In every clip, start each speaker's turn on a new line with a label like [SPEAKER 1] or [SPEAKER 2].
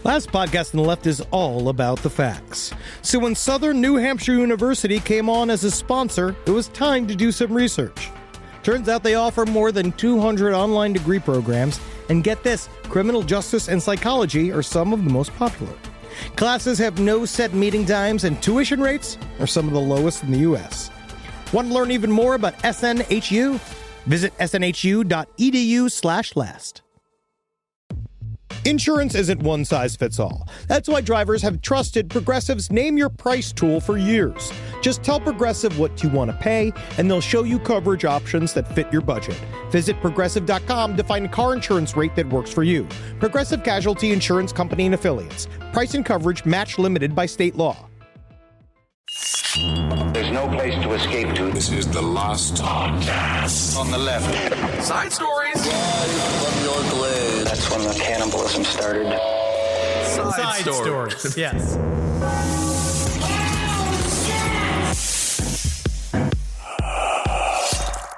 [SPEAKER 1] Last podcast on the left is all about the facts. So when Southern New Hampshire University came on as a sponsor, it was time to do some research. Turns out they offer more than 200 online degree programs, and get this, criminal justice and psychology are some of the most popular. Classes have no set meeting times, and tuition rates are some of the lowest in the U.S. Want to learn even more about SNHU? Visit snhu.edu/last. Insurance isn't one size fits all. That's why drivers have trusted Progressive's Name Your Price tool for years. Just tell Progressive what you want to pay, and they'll show you coverage options that fit your budget. Visit Progressive.com to find a car insurance rate that works for you. Progressive Casualty Insurance Company and Affiliates. Price and coverage match limited by state law.
[SPEAKER 2] There's no place to escape to.
[SPEAKER 3] This is the last podcast.
[SPEAKER 2] On the left.
[SPEAKER 4] Side stories.
[SPEAKER 2] From your glade. That's when the cannibalism started.
[SPEAKER 4] Side stories.
[SPEAKER 1] Yes.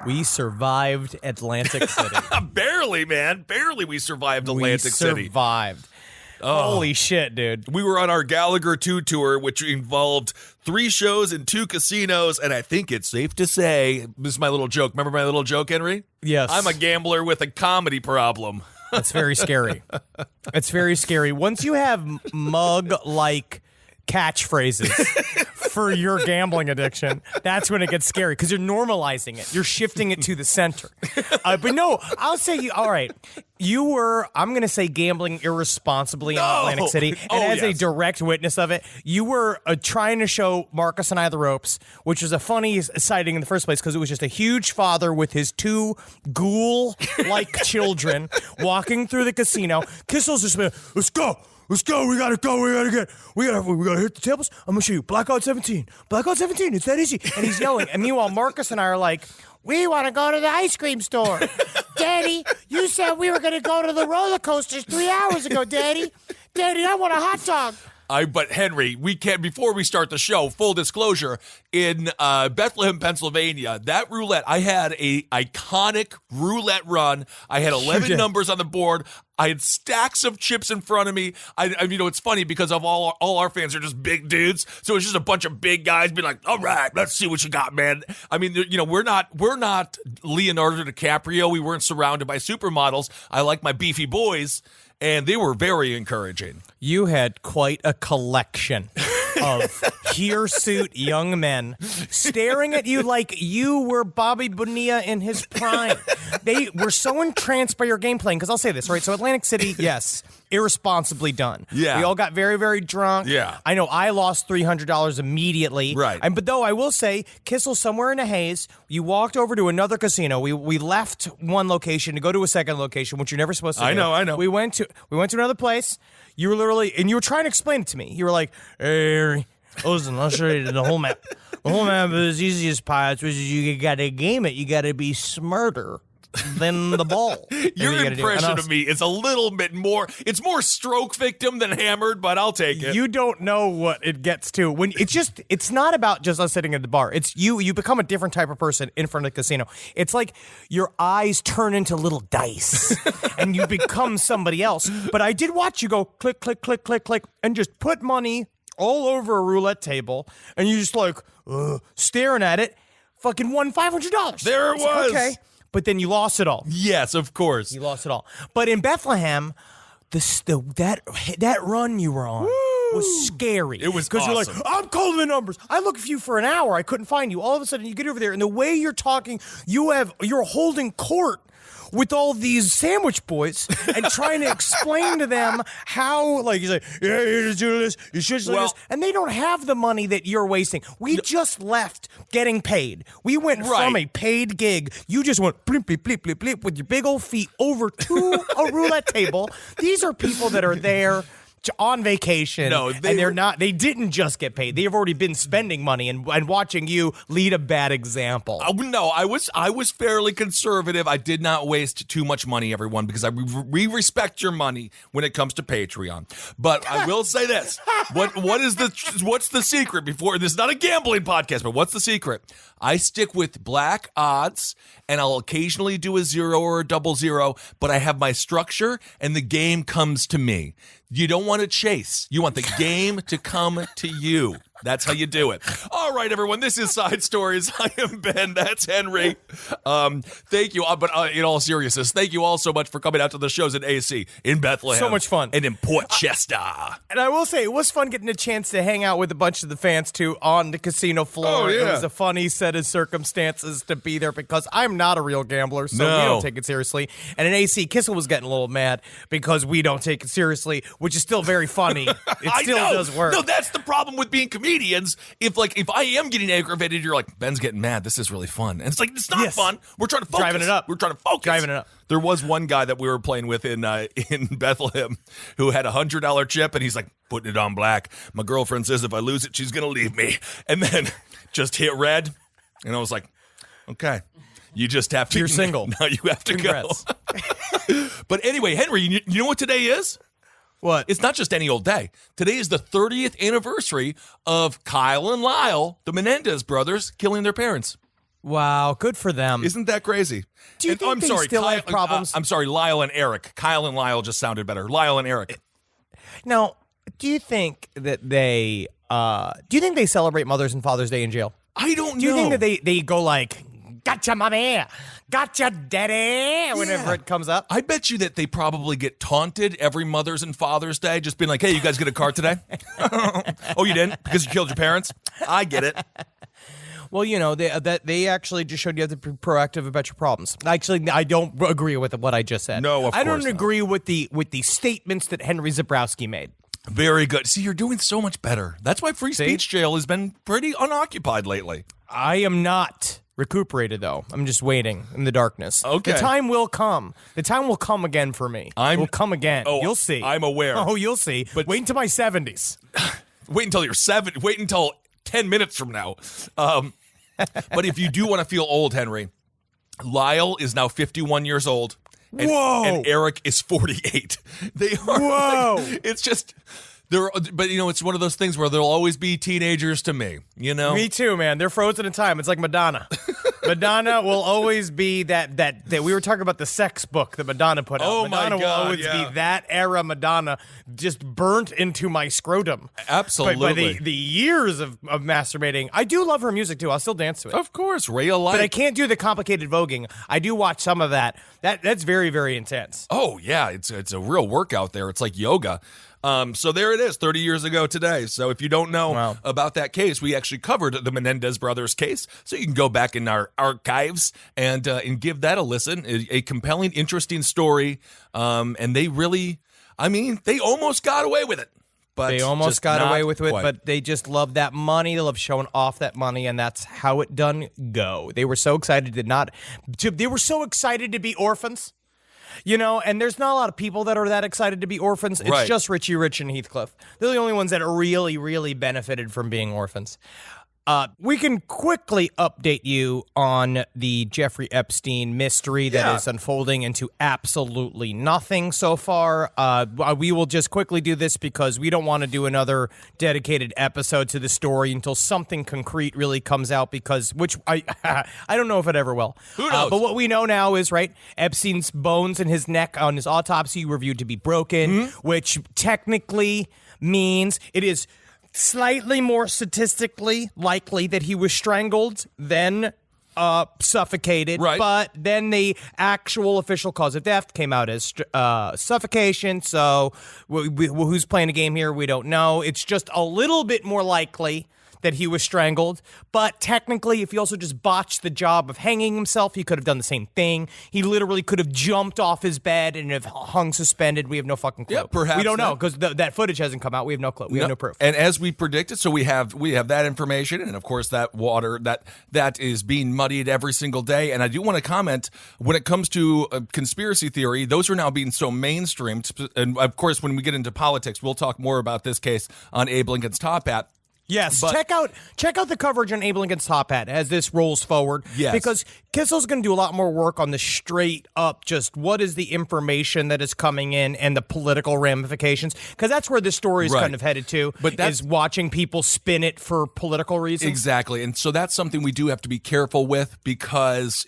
[SPEAKER 5] We survived Atlantic City.
[SPEAKER 4] Barely, man. Barely we survived Atlantic City.
[SPEAKER 5] We survived. Oh. Holy shit, dude.
[SPEAKER 4] We were on our Gallagher 2 tour, which involved 3 shows and 2 casinos, and I think it's safe to say, this is my little joke. Remember my little joke, Henry?
[SPEAKER 5] Yes.
[SPEAKER 4] I'm a gambler with a comedy problem.
[SPEAKER 5] That's very scary. It's very scary. Once you have mug-like catchphrases for your gambling addiction, that's when it gets scary, because you're normalizing it. You're shifting it to the center. But no, I'll say you, all right, you were, I'm going to say, gambling irresponsibly in Atlantic City. And as a direct witness of it, you were trying to show Marcus and I the ropes, which was a funny sighting in the first place, because it was just a huge father with his 2 ghoul-like children walking through the casino. Kissel's just been, let's go. Let's go. We gotta go. We gotta hit the tables. I'm gonna show you. Blackout 17. Blackout 17. It's that easy. And he's yelling. And meanwhile, Marcus and I are like, we want to go to the ice cream store. Daddy, you said we were gonna go to the roller coasters 3 hours ago, Daddy. Daddy, I want a hot dog.
[SPEAKER 4] But Henry, we can't, before we start the show, full disclosure, in Bethlehem, Pennsylvania, that roulette, I had a iconic roulette run. I had 11 numbers on the board. I had stacks of chips in front of me. It's funny because of all our fans are just big dudes. So it's just a bunch of big guys being like, all right, let's see what you got, man. I mean, we're not Leonardo DiCaprio. We weren't surrounded by supermodels. I like my beefy boys. And they were very encouraging.
[SPEAKER 5] You had quite a collection of hirsute young men staring at you like you were Bobby Bonilla in his prime. They were so entranced by your game playing, because I'll say this, right? So Atlantic City, yes, irresponsibly done.
[SPEAKER 4] Yeah.
[SPEAKER 5] We all got very, very drunk.
[SPEAKER 4] Yeah.
[SPEAKER 5] I know I lost $300 immediately.
[SPEAKER 4] Right.
[SPEAKER 5] But though I will say, Kissel, somewhere in a haze, you walked over to another casino. We left one location to go to a second location, which you're never supposed to do.
[SPEAKER 4] I know.
[SPEAKER 5] We went to another place. You were literally, and you were trying to explain it to me. You were like, hey, listen, I'll show you the whole map. The whole map is as easy as pie. Which is you got to game it. You got to be smarter than the ball.
[SPEAKER 4] Your impression of me is a little bit more, it's more stroke victim than hammered, but I'll take it.
[SPEAKER 5] You don't know what it gets to. When it's not about just us sitting at the bar. It's you become a different type of person in front of the casino. It's like your eyes turn into little dice and you become somebody else. But I did watch you go click, click, click, click, click, and just put money all over a roulette table, and you just like staring at it, fucking won $500.
[SPEAKER 4] There it was.
[SPEAKER 5] Okay. But then you lost it all.
[SPEAKER 4] Yes, of course.
[SPEAKER 5] You lost it all. But in Bethlehem, that run you were on was scary.
[SPEAKER 4] It was
[SPEAKER 5] because
[SPEAKER 4] awesome.
[SPEAKER 5] You're like, I'm calling the numbers. I looked for you for an hour. I couldn't find you. All of a sudden, you get over there, and the way you're talking, you're holding court with all these sandwich boys and trying to explain to them how, like, he's like, yeah, you just do this, you should do this. And they don't have the money that you're wasting. We just left getting paid. We went from a paid gig. You just went bleep, bleep, bleep, bleep, bleep with your big old feet over to a roulette table. These are people that are there on vacation.
[SPEAKER 4] No,
[SPEAKER 5] they didn't just get paid. They have already been spending money and watching you lead a bad example.
[SPEAKER 4] No, I was fairly conservative. I did not waste too much money, everyone, because we respect your money when it comes to Patreon. But I will say this: what's the secret? Before this is not a gambling podcast, but what's the secret? I stick with black odds, and I'll occasionally do a 0 or a 00, but I have my structure, and the game comes to me. You don't want to chase. You want the game to come to you. That's how you do it. All right, everyone. This is Side Stories. I am Ben. That's Henry. Thank you. But in all seriousness, thank you all so much for coming out to the shows in AC, in Bethlehem.
[SPEAKER 5] So much fun.
[SPEAKER 4] And in Port Chester.
[SPEAKER 5] And I will say, it was fun getting a chance to hang out with a bunch of the fans, too, on the casino floor.
[SPEAKER 4] Oh, yeah.
[SPEAKER 5] It was a funny set of circumstances to be there because I'm not a real gambler, so
[SPEAKER 4] No.
[SPEAKER 5] we don't take it seriously. And in AC, Kissel was getting a little mad because we don't take it seriously, which is still very funny. It still does work.
[SPEAKER 4] No, that's the problem with being comedians. If I am getting aggravated, you're like, Ben's getting mad. This is really fun. And it's like, it's not fun. We're trying to focus.
[SPEAKER 5] Driving it up.
[SPEAKER 4] We're trying to focus.
[SPEAKER 5] Driving it up.
[SPEAKER 4] There was one guy that we were playing with in Bethlehem who had $100 chip, and he's like, putting it on black. My girlfriend says if I lose it, she's going to leave me. And then just hit red. And I was like, okay. You just have to.
[SPEAKER 5] You're single.
[SPEAKER 4] Now you have to
[SPEAKER 5] Congrats.
[SPEAKER 4] go. But anyway, Henry, you know what today is?
[SPEAKER 5] What?
[SPEAKER 4] It's not just any old day. Today is the 30th anniversary of Kyle and Lyle, the Menendez brothers, killing their parents.
[SPEAKER 5] Wow, good for them.
[SPEAKER 4] Isn't that crazy?
[SPEAKER 5] Do you think they still have problems?
[SPEAKER 4] I'm sorry, Lyle and Eric. Kyle and Lyle just sounded better. Lyle and Eric.
[SPEAKER 5] Now, do you think that they celebrate Mother's and Father's Day in jail?
[SPEAKER 4] I don't know.
[SPEAKER 5] Do you think that they go like, gotcha, mommy, gotcha, daddy, whenever it comes up?
[SPEAKER 4] I bet you that they probably get taunted every Mother's and Father's Day, just being like, hey, you guys get a car today? Oh, you didn't? Because you killed your parents? I get it.
[SPEAKER 5] Well, you know, they actually just showed you how to be proactive about your problems. Actually, I don't agree with what I just said.
[SPEAKER 4] No, of
[SPEAKER 5] I don't
[SPEAKER 4] course not.
[SPEAKER 5] agree with the statements that Henry Zabrowski made.
[SPEAKER 4] Very good. See, you're doing so much better. That's why free speech jail has been pretty unoccupied lately.
[SPEAKER 5] I am not recuperated, though. I'm just waiting in the darkness.
[SPEAKER 4] Okay.
[SPEAKER 5] The time will come. The time will come again for me. It will come again.
[SPEAKER 4] Oh,
[SPEAKER 5] You'll see.
[SPEAKER 4] I'm aware.
[SPEAKER 5] Oh, you'll see.
[SPEAKER 4] But
[SPEAKER 5] wait until my 70s.
[SPEAKER 4] Wait until you're 7. Wait until 10 minutes from now. But if you do want to feel old, Henry, Lyle is now 51 years old. And,
[SPEAKER 5] Whoa.
[SPEAKER 4] And Eric is 48. They are.
[SPEAKER 5] Whoa.
[SPEAKER 4] It's just. But you know, it's one of those things where they'll always be teenagers to me. You know,
[SPEAKER 5] Me too, man. They're frozen in time. It's like Madonna. Madonna will always be that we were talking about the sex book that Madonna put out.
[SPEAKER 4] Oh, my
[SPEAKER 5] Madonna
[SPEAKER 4] God,
[SPEAKER 5] will always
[SPEAKER 4] yeah.
[SPEAKER 5] be that era Madonna, just burnt into my scrotum.
[SPEAKER 4] Absolutely.
[SPEAKER 5] By the years of masturbating. I do love her music too. I'll still dance to it.
[SPEAKER 4] Of course, Ray of Light.
[SPEAKER 5] But I can't do the complicated voguing. I do watch some of that. That's very, very intense.
[SPEAKER 4] Oh yeah, it's a real workout there. It's like yoga. So there it is, 30 years ago today. So if you don't know about that case, we actually covered the Menendez brothers case. So you can go back in our archives and give that a listen. A compelling, interesting story. And they really, they almost got away with it. But
[SPEAKER 5] they almost got away with it,
[SPEAKER 4] quite.
[SPEAKER 5] but they just love that money. They love showing off that money, and that's how it done go. They were so excited they were so excited to be orphans. You know, and there's not a lot of people that are that excited to be orphans. It's
[SPEAKER 4] Right.
[SPEAKER 5] just Richie Rich and Heathcliff. They're the only ones that really, really benefited from being orphans. We can quickly update you on the Jeffrey Epstein mystery that is unfolding into absolutely nothing so far. We will just quickly do this because we don't want to do another dedicated episode to the story until something concrete really comes out, which I don't know if it ever will.
[SPEAKER 4] Who knows?
[SPEAKER 5] But what we know now is, right, Epstein's bones in his neck on his autopsy were viewed to be broken, which technically means it is slightly more statistically likely that he was strangled than suffocated.
[SPEAKER 4] Right.
[SPEAKER 5] But then the actual official cause of death came out as suffocation. So who's playing a game here? We don't know. It's just a little bit more likely that he was strangled. But technically, if he also just botched the job of hanging himself, he could have done the same thing. He literally could have jumped off his bed and have hung suspended. We have no fucking clue.
[SPEAKER 4] Yeah, perhaps
[SPEAKER 5] we don't know because that footage hasn't come out. We have no clue. We have no proof.
[SPEAKER 4] And as we predicted, so we have that information, and of course that water that is being muddied every single day. And I do want to comment when it comes to conspiracy theory; those are now being so mainstreamed. And of course, when we get into politics, we'll talk more about this case on Abe Lincoln's Top Hat.
[SPEAKER 5] Yes,
[SPEAKER 4] But-
[SPEAKER 5] check out the coverage on Abe Lincoln's Top Hat as this rolls forward.
[SPEAKER 4] Yes.
[SPEAKER 5] Because Kissel's going to do a lot more work on the straight up, just what is the information that is coming in and the political ramifications. Because that's where this story is
[SPEAKER 4] Right.
[SPEAKER 5] kind of headed to,
[SPEAKER 4] But that's-
[SPEAKER 5] is watching people spin it for political reasons.
[SPEAKER 4] Exactly. And so that's something we do have to be careful with, because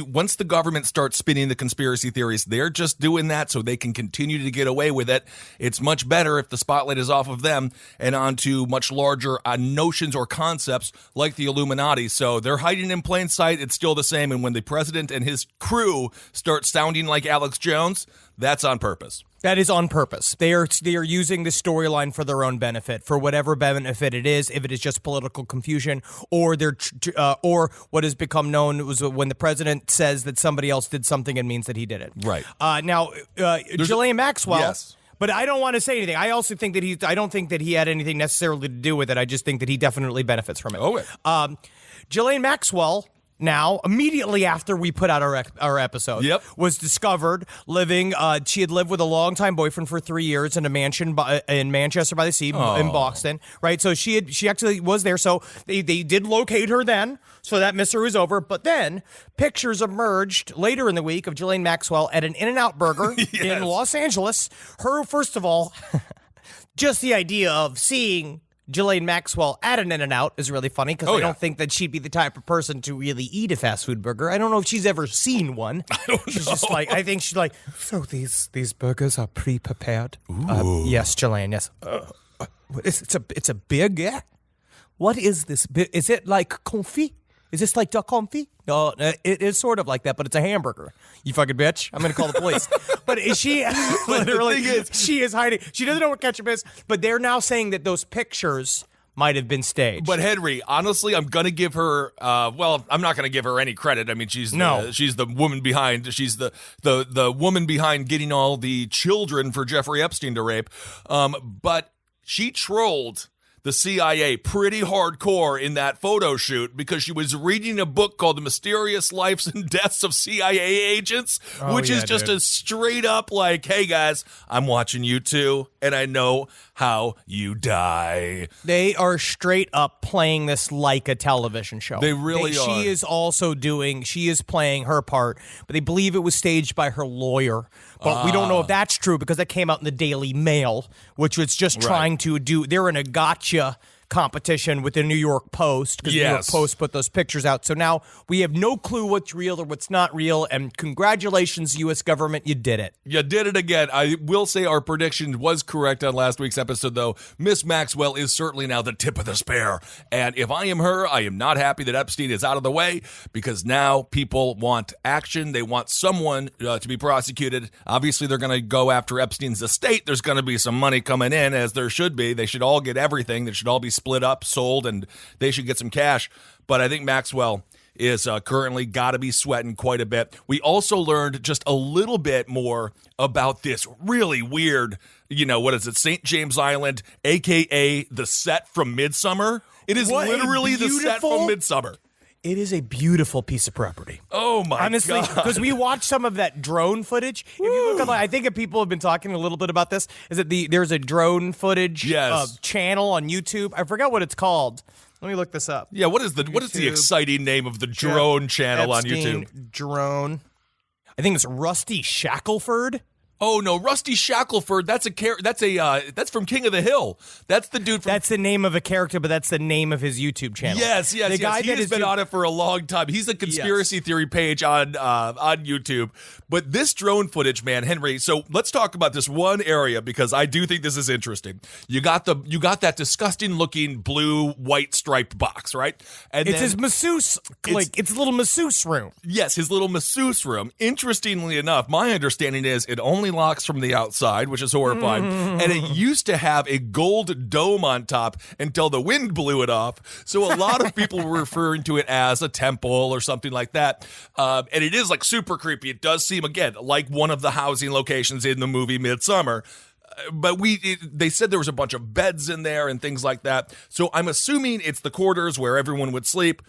[SPEAKER 4] once the government starts spinning the conspiracy theories, they're just doing that so they can continue to get away with it. It's much better if the spotlight is off of them and onto much larger notions or concepts like the Illuminati. So they're hiding in plain sight. It's still the same. And when the president and his crew start sounding like Alex Jones, that's on purpose.
[SPEAKER 5] That is on purpose. They are using the storyline for their own benefit, for whatever benefit it is. If it is just political confusion, or or what has become known was when the president says that somebody else did something, it means that he did it.
[SPEAKER 4] Right.
[SPEAKER 5] Now, Ghislaine Maxwell.
[SPEAKER 4] Yes.
[SPEAKER 5] But I don't want to say anything. I also think that I don't think that he had anything necessarily to do with it. I just think that he definitely benefits from it.
[SPEAKER 4] Okay.
[SPEAKER 5] Ghislaine Maxwell, now, immediately after we put out our episode,
[SPEAKER 4] Yep.
[SPEAKER 5] was discovered living. She had lived with a longtime boyfriend for 3 years in a mansion in Manchester by the Sea, in Boston. Right, so she actually was there. So they did locate her then. So that mystery was over. But then pictures emerged later in the week of Ghislaine Maxwell at an In-N-Out Burger in Los Angeles. Her, first of all, just the idea of seeing Ghislaine Maxwell at an In-N-Out is really funny, because I don't think that she'd be the type of person to really eat a fast food burger. I don't know if she's ever seen one. She's just like, I think she's like, so these burgers are pre-prepared. Yes, Ghislaine, yes. It's a big, yeah. What is this? Is it like confit? Is this like duck confit? No, it is sort of like that, but it's a hamburger. You fucking bitch. I'm going to call the police. But is she literally, she is hiding. She doesn't know what ketchup is, but they're now saying that those pictures might have been staged.
[SPEAKER 4] But Henry, honestly, I'm going to give her. Well, I'm not going to give her any credit. I mean, she's the woman behind. She's the woman behind getting all the children for Jeffrey Epstein to rape. But she trolled the CIA pretty hardcore in that photo shoot, because she was reading a book called The Mysterious Lives and Deaths of CIA Agents, which is just a straight up like, hey guys, I'm watching you too, and I know how you die.
[SPEAKER 5] They are straight up playing this like a television show.
[SPEAKER 4] They really are.
[SPEAKER 5] She is playing her part, but they believe it was staged by her lawyer. But we don't know if that's true, because that came out in the Daily Mail, which was just trying to do, they're in a gotcha competition with the New York Post, because the New York Post put those pictures out. So now we have no clue what's real or what's not real, and congratulations, U.S. government, you did it.
[SPEAKER 4] You did it again. I will say our prediction was correct on last week's episode, though. Miss Maxwell is certainly now the tip of the spear. And if I am her, I am not happy that Epstein is out of the way, because now people want action. They want someone to be prosecuted. Obviously, they're going to go after Epstein's estate. There's going to be some money coming in, as there should be. They should all get everything. They should all be split up, sold, and they should get some cash. But I think Maxwell is currently got to be sweating quite a bit. We also learned just a little bit more about this really weird, what is it, St. James Island, a.k.a. the set from Midsummer. It is literally the set from Midsummer.
[SPEAKER 5] It is a beautiful piece of property.
[SPEAKER 4] Oh, my
[SPEAKER 5] Honestly,
[SPEAKER 4] God.
[SPEAKER 5] because we watched some of that drone footage. If you look at, I think if people have been talking a little bit about this, is that there's a drone footage channel on YouTube. I forgot what it's called. Let me look this up.
[SPEAKER 4] Yeah, what is the exciting name of the drone channel
[SPEAKER 5] Epstein
[SPEAKER 4] on YouTube?
[SPEAKER 5] Drone. I think it's Rusty Shackelford.
[SPEAKER 4] Oh no, Rusty Shackelford. That's from King of the Hill. That's the dude.
[SPEAKER 5] That's the name of a character, but that's the name of his YouTube channel.
[SPEAKER 4] Yes. The guy that has been on it for a long time. He's a conspiracy theory page on YouTube. But this drone footage, man, Henry. So let's talk about this one area, because I do think this is interesting. You got that disgusting looking blue white striped box, right? And
[SPEAKER 5] it's his masseuse. It's a little masseuse room.
[SPEAKER 4] Yes, his little masseuse room. Interestingly enough, my understanding is it only locks from the outside, which is horrifying. And it used to have a gold dome on top until the wind blew it off. So a lot of people were referring to it as a temple or something like that. And it is like super creepy. It does seem, again, like one of the housing locations in the movie Midsummer. But they said there was a bunch of beds in there and things like that. So I'm assuming it's the quarters where everyone would sleep.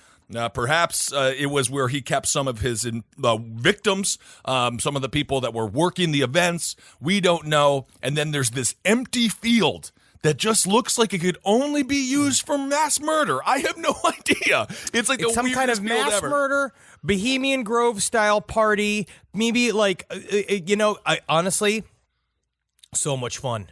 [SPEAKER 4] Perhaps it was where he kept some of his victims, some of the people that were working the events. We don't know. And then there's this empty field that just looks like it could only be used for mass murder. I have no idea. It's like
[SPEAKER 5] It's some kind of mass murder, Bohemian Grove style party. Maybe like, honestly, so much fun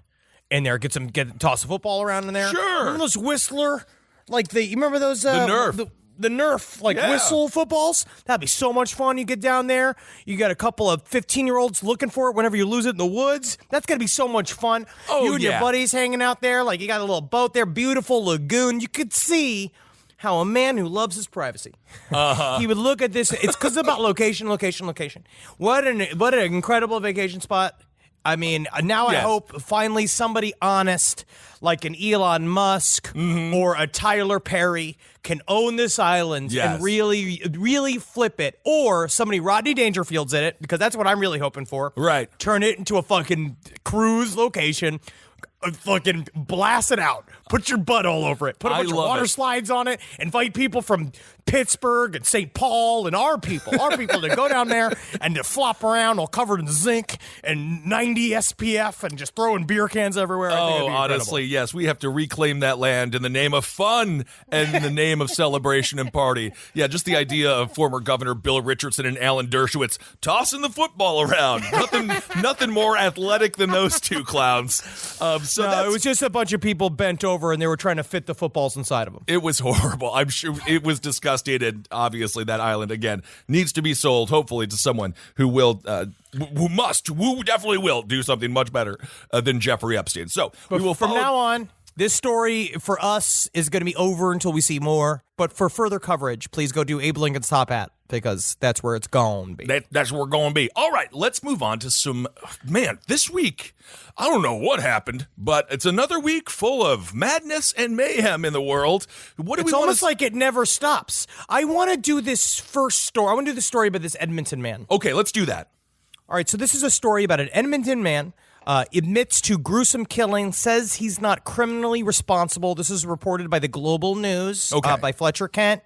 [SPEAKER 5] in there. Toss a football around in there.
[SPEAKER 4] Sure.
[SPEAKER 5] Remember those Whistler, you remember those?
[SPEAKER 4] The Nerf.
[SPEAKER 5] The Nerf, whistle footballs. That'd be so much fun. You get down there, you got a couple of 15-year-olds looking for it whenever you lose it in the woods. That's going to be so much fun.
[SPEAKER 4] Oh,
[SPEAKER 5] you and your buddies hanging out there, you got a little boat there, beautiful lagoon. You could see how a man who loves his privacy, he would look at this. It's because it's about location. What an incredible vacation spot. I mean, now I hope finally somebody honest, like an Elon Musk or a Tyler Perry, can own this island and really, really flip it. Or somebody Rodney Dangerfield's in it, because that's what I'm really hoping for.
[SPEAKER 4] Right.
[SPEAKER 5] Turn it into a fucking cruise location. Fucking blast it out. Put your butt all over it. Put a bunch of water slides on it. Invite people from Pittsburgh and St. Paul and our people to go down there and to flop around all covered in zinc and 90 SPF and just throwing beer cans everywhere.
[SPEAKER 4] Oh, honestly, yes. We have to reclaim that land in the name of fun and in the name of celebration and party. Yeah, just the idea of former Governor Bill Richardson and Alan Dershowitz tossing the football around. Nothing more athletic than those two clowns.
[SPEAKER 5] It was just a bunch of people bent over and they were trying to fit the footballs inside of them.
[SPEAKER 4] It was horrible. I'm sure it was disgusting, and obviously that island, again, needs to be sold, hopefully, to someone who will, who definitely will do something much better than Jeffrey Epstein. So we will
[SPEAKER 5] from now on, this story for us is going to be over until we see more. But for further coverage, please go to Abe Lincoln's Top Hat, because that's where it's going to be.
[SPEAKER 4] That's where we're going to be. All right, let's move on to some, this week, I don't know what happened, but it's another week full of madness and mayhem in the world.
[SPEAKER 5] It's almost like it never stops. I want to do this first story. I want to do the story about this Edmonton man.
[SPEAKER 4] Okay, let's do that.
[SPEAKER 5] All right, so this is a story about an Edmonton man. Admits to gruesome killing, says he's not criminally responsible. This is reported by the Global News by Fletcher Kent.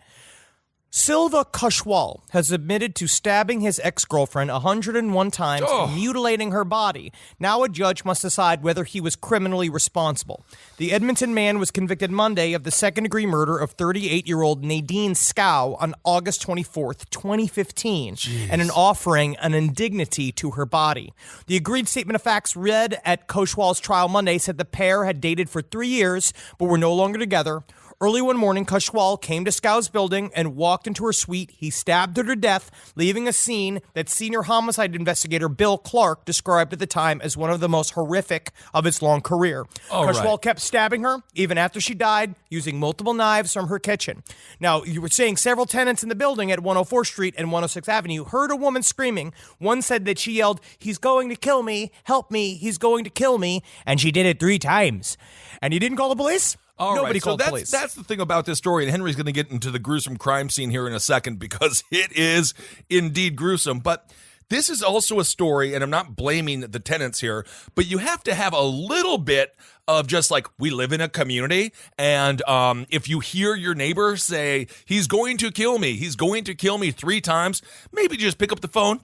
[SPEAKER 5] Silva Kushwal has admitted to stabbing his ex-girlfriend 101 times and mutilating her body. Now a judge must decide whether he was criminally responsible. The Edmonton man was convicted Monday of the second-degree murder of 38-year-old Nadine Scow on August 24th, 2015, and an offering an indignity to her body. The agreed statement of facts read at Kushwal's trial Monday said the pair had dated for 3 years but were no longer together. Early one morning, Kushwal came to Scow's building and walked into her suite. He stabbed her to death, leaving a scene that senior homicide investigator Bill Clark described at the time as one of the most horrific of his long career. Kushwal kept stabbing her, even after she died, using multiple knives from her kitchen. Now, you were saying several tenants in the building at 104th Street and 106th Avenue heard a woman screaming. One said that she yelled, "He's going to kill me, help me, he's going to kill me," and she did it 3 times. And he didn't call the police? Nobody called the police.
[SPEAKER 4] That's the thing about this story, and Henry's going to get into the gruesome crime scene here in a second because it is indeed gruesome. But this is also a story, and I'm not blaming the tenants here, but you have to have a little bit of just we live in a community, and if you hear your neighbor say, "He's going to kill me, he's going to kill me" 3 times, maybe just pick up the phone,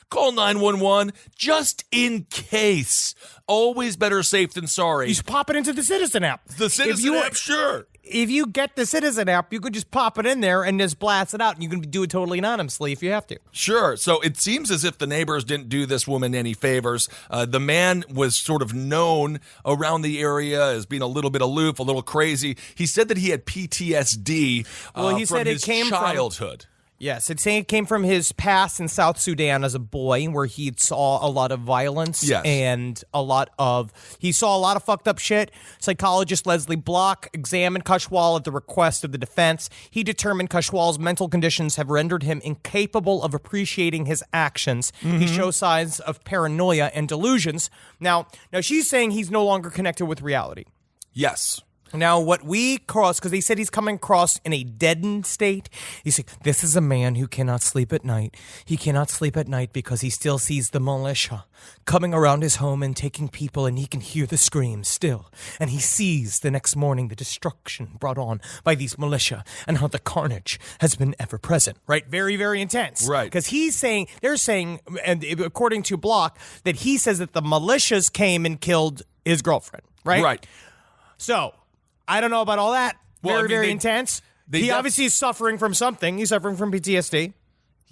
[SPEAKER 4] call 911, just in case. Always better safe than sorry.
[SPEAKER 5] You just pop it into the Citizen app.
[SPEAKER 4] The Citizen app, sure.
[SPEAKER 5] If you get the Citizen app, you could just pop it in there and just blast it out, and you can do it totally anonymously if you have to.
[SPEAKER 4] Sure. So it seems as if the neighbors didn't do this woman any favors. The man was sort of known around the area as being a little bit aloof, a little crazy. He said that he had PTSD from his childhood.
[SPEAKER 5] Yes, it's saying it came from his past in South Sudan as a boy, where he saw a lot of violence and he saw a lot of fucked up shit. Psychologist Leslie Block examined Kushwal at the request of the defense. He determined Kushwal's mental conditions have rendered him incapable of appreciating his actions. He shows signs of paranoia and delusions. Now she's saying he's no longer connected with reality.
[SPEAKER 4] Yes.
[SPEAKER 5] Now, what we cross, because they said he's coming across in a deadened state. He's like, this is a man who cannot sleep at night. He cannot sleep at night because he still sees the militia coming around his home and taking people, and he can hear the screams still. And he sees the next morning the destruction brought on by these militia and how the carnage has been ever present, right? Very, very intense.
[SPEAKER 4] Right.
[SPEAKER 5] Because they're saying, and according to Block, that he says that the militias came and killed his girlfriend, right?
[SPEAKER 4] Right.
[SPEAKER 5] So, I don't know about all that.
[SPEAKER 4] Well,
[SPEAKER 5] Very,
[SPEAKER 4] I mean,
[SPEAKER 5] very
[SPEAKER 4] they-
[SPEAKER 5] intense.
[SPEAKER 4] they
[SPEAKER 5] He
[SPEAKER 4] def-
[SPEAKER 5] obviously is suffering from something. He's suffering from PTSD.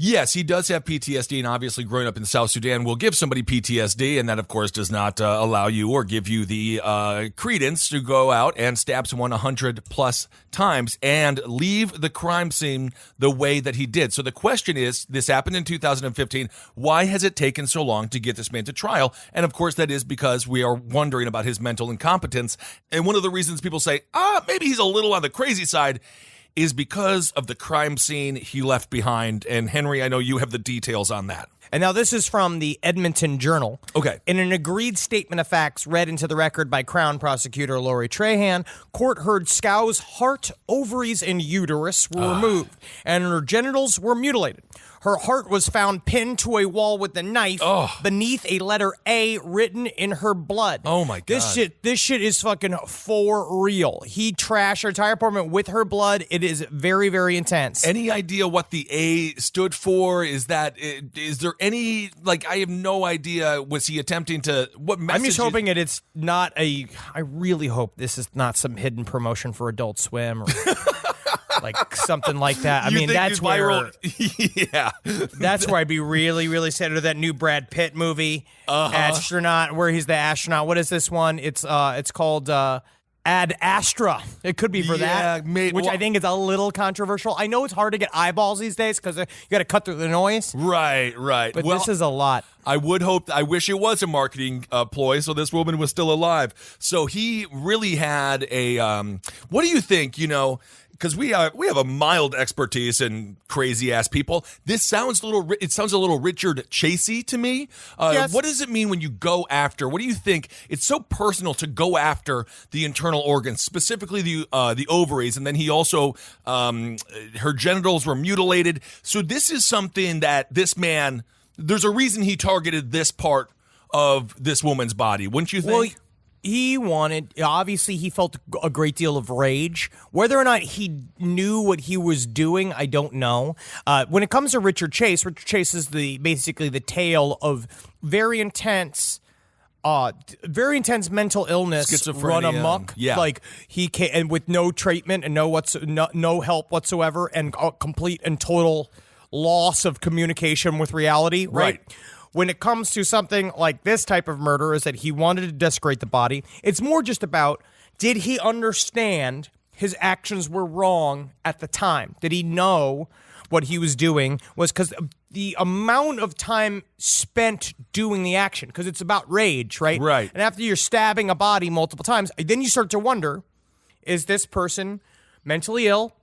[SPEAKER 4] Yes, he does have PTSD, and obviously growing up in South Sudan will give somebody PTSD, and that, of course, does not allow you or give you the credence to go out and stab someone 100-plus times and leave the crime scene the way that he did. So the question is, this happened in 2015, why has it taken so long to get this man to trial? And, of course, that is because we are wondering about his mental incompetence. And one of the reasons people say, maybe he's a little on the crazy side, is because of the crime scene he left behind. And Henry, I know you have the details on that.
[SPEAKER 5] And now this is from the Edmonton Journal.
[SPEAKER 4] Okay.
[SPEAKER 5] In an agreed statement of facts read into the record by Crown Prosecutor Lori Trahan, court heard Scow's heart, ovaries, and uterus were removed, and her genitals were mutilated. Her heart was found pinned to a wall with a knife beneath a letter A written in her blood.
[SPEAKER 4] Oh my God.
[SPEAKER 5] This shit is fucking for real. He trashed her entire apartment with her blood. It is very, very intense.
[SPEAKER 4] Any idea what the A stood for? Is there any, I have no idea. Was he attempting to, what message?
[SPEAKER 5] I'm just hoping that it's not I really hope this is not some hidden promotion for Adult Swim or something like that. I mean, that's where,
[SPEAKER 4] yeah.
[SPEAKER 5] that's where I'd be really, really sad. Or that new Brad Pitt movie, Astronaut, where he's the astronaut. What is this one? It's called Ad Astra. It could be for that, which I think is a little controversial. I know it's hard to get eyeballs these days because you got to cut through the noise.
[SPEAKER 4] Right.
[SPEAKER 5] But this is a lot.
[SPEAKER 4] I wish it was a marketing ploy so this woman was still alive. So he really had a, what do you think, because we have a mild expertise in crazy ass people. This sounds a little Richard Chasey to me.
[SPEAKER 5] Yes.
[SPEAKER 4] What does it mean when you go after? What do you think? It's so personal to go after the internal organs, specifically the ovaries, and then he also her genitals were mutilated. So this is something that this man. There's a reason he targeted this part of this woman's body, wouldn't you think?
[SPEAKER 5] Well, obviously he felt a great deal of rage. Whether or not he knew what he was doing, I don't know. When it comes to Richard Chase is basically the tale of very intense mental illness
[SPEAKER 4] Schizophrenia.
[SPEAKER 5] run amok.
[SPEAKER 4] Yeah.
[SPEAKER 5] Like he can, and with no treatment and no help whatsoever, and complete and total loss of communication with reality. Right. When it comes to something like this type of murder, is that he wanted to desecrate the body. It's more just about, did he understand his actions were wrong at the time? Did he know what he was doing was because the amount of time spent doing the action, because it's about rage, right?
[SPEAKER 4] Right.
[SPEAKER 5] And after you're stabbing a body multiple times, then you start to wonder, is this person mentally ill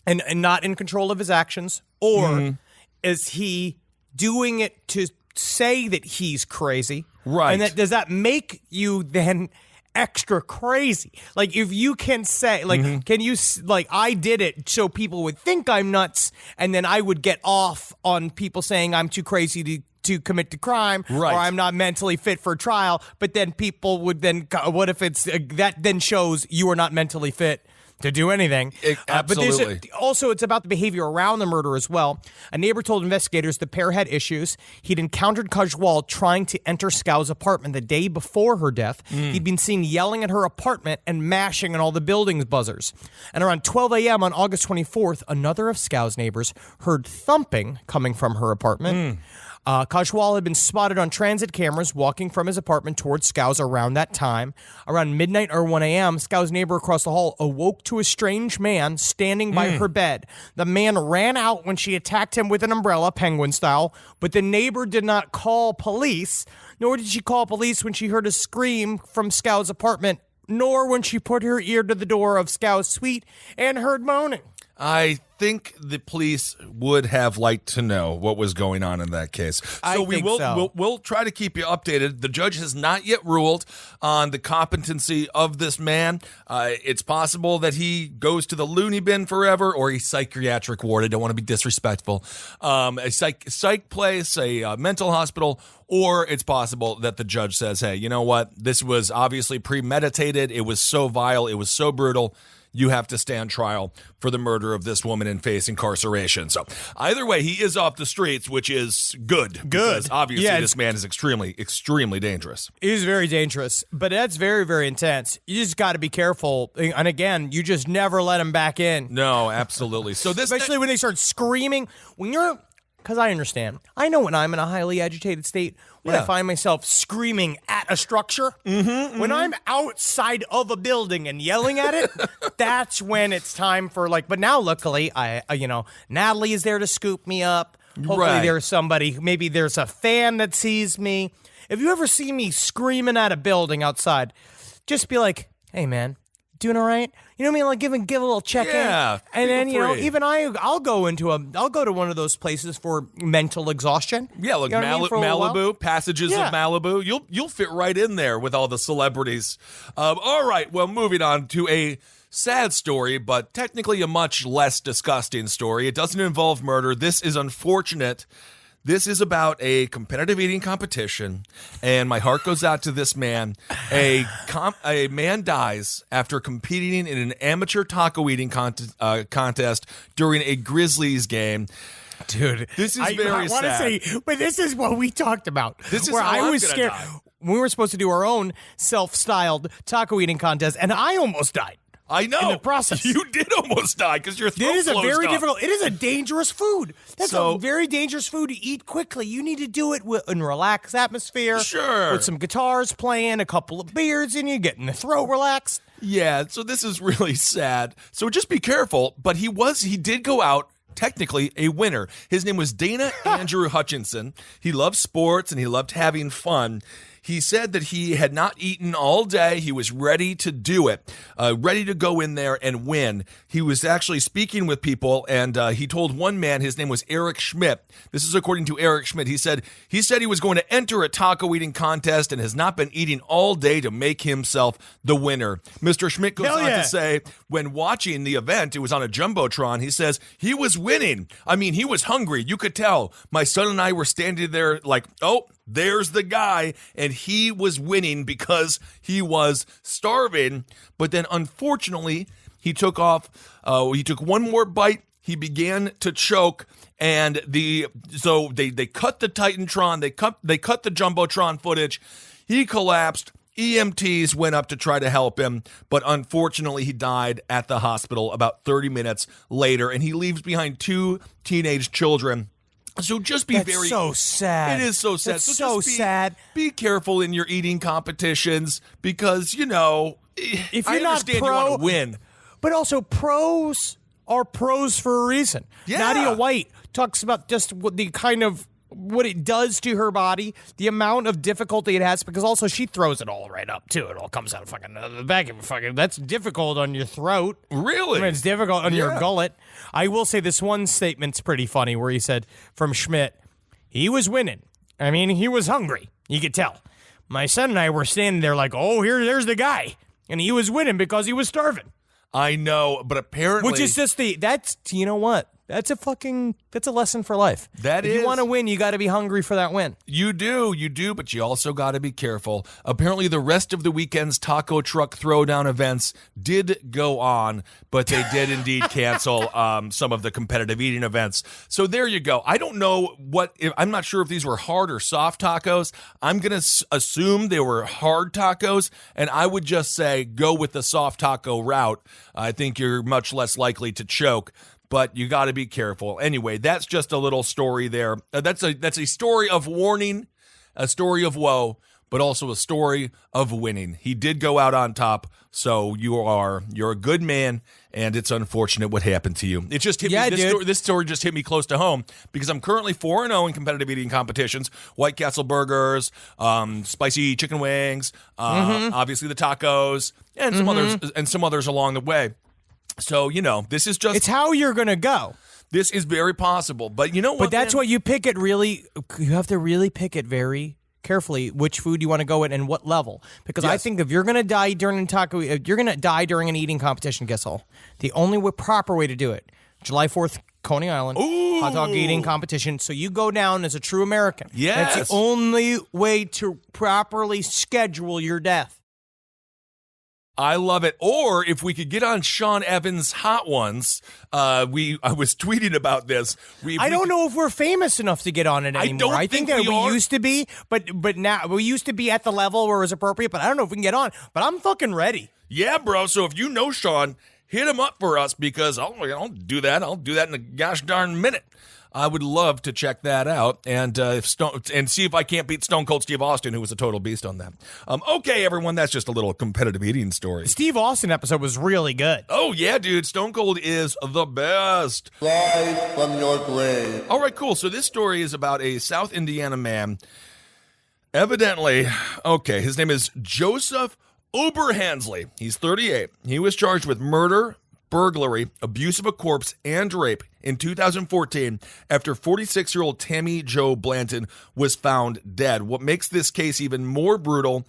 [SPEAKER 5] and not in control of his actions? Or is he doing it to say that he's crazy?
[SPEAKER 4] Right.
[SPEAKER 5] And does that make you then extra crazy? Like, if you can say, can you, I did it so people would think I'm nuts, and then I would get off on people saying I'm too crazy to commit the crime,
[SPEAKER 4] right,
[SPEAKER 5] or I'm not mentally fit for trial, but then people would then, what if it's, that then shows you are not mentally fit to do anything.
[SPEAKER 4] Absolutely.
[SPEAKER 5] But also, it's about the behavior around the murder as well. A neighbor told investigators the pair had issues. He'd encountered Kajwal trying to enter Scow's apartment the day before her death. He'd been seen yelling at her apartment and mashing on all the building's buzzers. And around 12 a.m. on August 24th, another of Scow's neighbors heard thumping coming from her apartment. Kajwal had been spotted on transit cameras walking from his apartment towards Scow's around that time. Around midnight or 1 a.m., Scow's neighbor across the hall awoke to a strange man standing by her bed. The man ran out when she attacked him with an umbrella, penguin style, but the neighbor did not call police, nor did she call police when she heard a scream from Scow's apartment, nor when she put her ear to the door of Scow's suite and heard moaning.
[SPEAKER 4] I think the police would have liked to know what was going on in that case. So we'll try to keep you updated. The judge has not yet ruled on the competency of this man. It's possible that he goes to the loony bin forever or a psychiatric ward. I don't want to be disrespectful. A psych place, a mental hospital, or it's possible that the judge says, hey, you know what? This was obviously premeditated. It was so vile. It was so brutal. you have to stand trial for the murder of this woman and face incarceration. So either way, he is off the streets, which is good. Because obviously, this man is extremely, extremely dangerous.
[SPEAKER 5] He's very dangerous, but that's very, very intense. You just got to be careful. And again, you just never let him back in.
[SPEAKER 4] No, absolutely. So this,
[SPEAKER 5] especially when they start screaming. Because I understand. I know when I'm in a highly agitated state, when I find myself screaming at a structure, when I'm outside of a building and yelling at it, that's when it's time for but now luckily, Natalie is there to scoop me up. Hopefully there's somebody, maybe there's a fan that sees me. If you ever see me screaming at a building outside, just be like, hey man, doing all right? You know what I mean? Like give a little check-in.
[SPEAKER 4] Yeah.
[SPEAKER 5] And then, even I'll go to one of those places for mental exhaustion.
[SPEAKER 4] Yeah, like Malibu, Passages of Malibu. You'll fit right in there with all the celebrities. All right, well, moving on to a sad story, but technically a much less disgusting story. It doesn't involve murder. This is unfortunate. This is about a competitive eating competition, and my heart goes out to this man. A man dies after competing in an amateur taco eating contest during a Grizzlies game.
[SPEAKER 5] Dude,
[SPEAKER 4] this is very sad.
[SPEAKER 5] I want to say, but this is what we talked about.
[SPEAKER 4] This is
[SPEAKER 5] where
[SPEAKER 4] how
[SPEAKER 5] I
[SPEAKER 4] I'm
[SPEAKER 5] was
[SPEAKER 4] gonna
[SPEAKER 5] scared.
[SPEAKER 4] die.
[SPEAKER 5] We were supposed to do our own self-styled taco eating contest, and I almost died.
[SPEAKER 4] I know.
[SPEAKER 5] In the process.
[SPEAKER 4] You did almost die because your throat
[SPEAKER 5] It is a
[SPEAKER 4] closed
[SPEAKER 5] very
[SPEAKER 4] up.
[SPEAKER 5] difficult. It is a dangerous food. That's a very dangerous food to eat quickly. You need to do it in a relaxed atmosphere.
[SPEAKER 4] Sure.
[SPEAKER 5] With some guitars playing, a couple of beers in you, getting the throat relaxed.
[SPEAKER 4] Yeah, so this is really sad. So just be careful. But he did go out technically a winner. His name was Dana Andrew Hutchinson. He loved sports and he loved having fun. He said that he had not eaten all day. He was ready to do it, ready to go in there and win. He was actually speaking with people, and he told one man, his name was Eric Schmidt. This is according to Eric Schmidt. He said he was going to enter a taco eating contest and has not been eating all day to make himself the winner. Mr. Schmidt goes on to say, when watching the event, it was on a Jumbotron, he says he was winning. I mean, he was hungry. You could tell. My son and I were standing there like, oh, there's the guy, and he was winning because he was starving. But then, unfortunately, he took one more bite. He began to choke, and they cut the Titantron. They cut the Jumbotron footage. He collapsed. EMTs went up to try to help him, but unfortunately, he died at the hospital about 30 minutes later, and he leaves behind 2 teenage children. So just be
[SPEAKER 5] That's so sad.
[SPEAKER 4] It is so sad.
[SPEAKER 5] That's so sad.
[SPEAKER 4] Be careful in your eating competitions because, if
[SPEAKER 5] you're not pro,
[SPEAKER 4] you want to win.
[SPEAKER 5] But also pros are pros for a reason.
[SPEAKER 4] Yeah.
[SPEAKER 5] Nadia White talks about just what it does to her body, the amount of difficulty it has, because also she throws it all right up too. It all comes out of the back of that's difficult on your throat.
[SPEAKER 4] Really?
[SPEAKER 5] I mean, it's difficult on your gullet. I will say this one statement's pretty funny where he said from Schmidt, he was winning. I mean, he was hungry. You could tell. My son and I were standing there like, oh, there's the guy. And he was winning because he was starving.
[SPEAKER 4] I know, but apparently...
[SPEAKER 5] Which is just you know what? That's a lesson for life. If you want to win, you got to be hungry for that win.
[SPEAKER 4] You do, but you also got to be careful. Apparently, the rest of the weekend's taco truck throwdown events did go on, but they did indeed cancel some of the competitive eating events. So there you go. I don't know I'm not sure if these were hard or soft tacos. I'm going to assume they were hard tacos, and I would just say go with the soft taco route. I think you're much less likely to choke. But you got to be careful. Anyway, that's just a little story there. That's a story of warning, a story of woe, but also a story of winning. He did go out on top, so you're a good man, and it's unfortunate what happened to you. It just hit me. This story just hit me close to home because I'm currently 4-0 in competitive eating competitions. White Castle burgers, spicy chicken wings, obviously the tacos, and some others along the way. So, this is just...
[SPEAKER 5] It's how you're going to go.
[SPEAKER 4] This is very possible. But you know what,
[SPEAKER 5] But that's what you pick it really... You have to really pick it very carefully which food you want to go with and what level. Because I think if you're going to die during an eating competition, guess all. The only proper way to do it, July 4th, Coney Island, hot dog eating competition. So you go down as a true American.
[SPEAKER 4] Yes.
[SPEAKER 5] That's the only way to properly schedule your death.
[SPEAKER 4] I love it. Or if we could get on Sean Evans' Hot Ones, I was tweeting about this.
[SPEAKER 5] I don't know if we're famous enough to get on it anymore. I think that we used to be, but now we used to be at the level where it was appropriate. But I don't know if we can get on. But I'm fucking ready.
[SPEAKER 4] Yeah, bro. So if you know Sean, hit him up for us because I'll do that. I'll do that in a gosh darn minute. I would love to check that out and see if I can't beat Stone Cold Steve Austin, who was a total beast on that. Okay, everyone, that's just a little competitive eating story.
[SPEAKER 5] Steve Austin episode was really good.
[SPEAKER 4] Oh, yeah, dude. Stone Cold is the best.
[SPEAKER 6] Live from your grave.
[SPEAKER 4] All right, cool. So this story is about a South Indiana man. Evidently, okay, his name is Joseph Oberhansley. He's 38. He was charged with murder, burglary, abuse of a corpse, and rape in 2014 after 46-year-old Tammy Jo Blanton was found dead. What makes this case even more brutal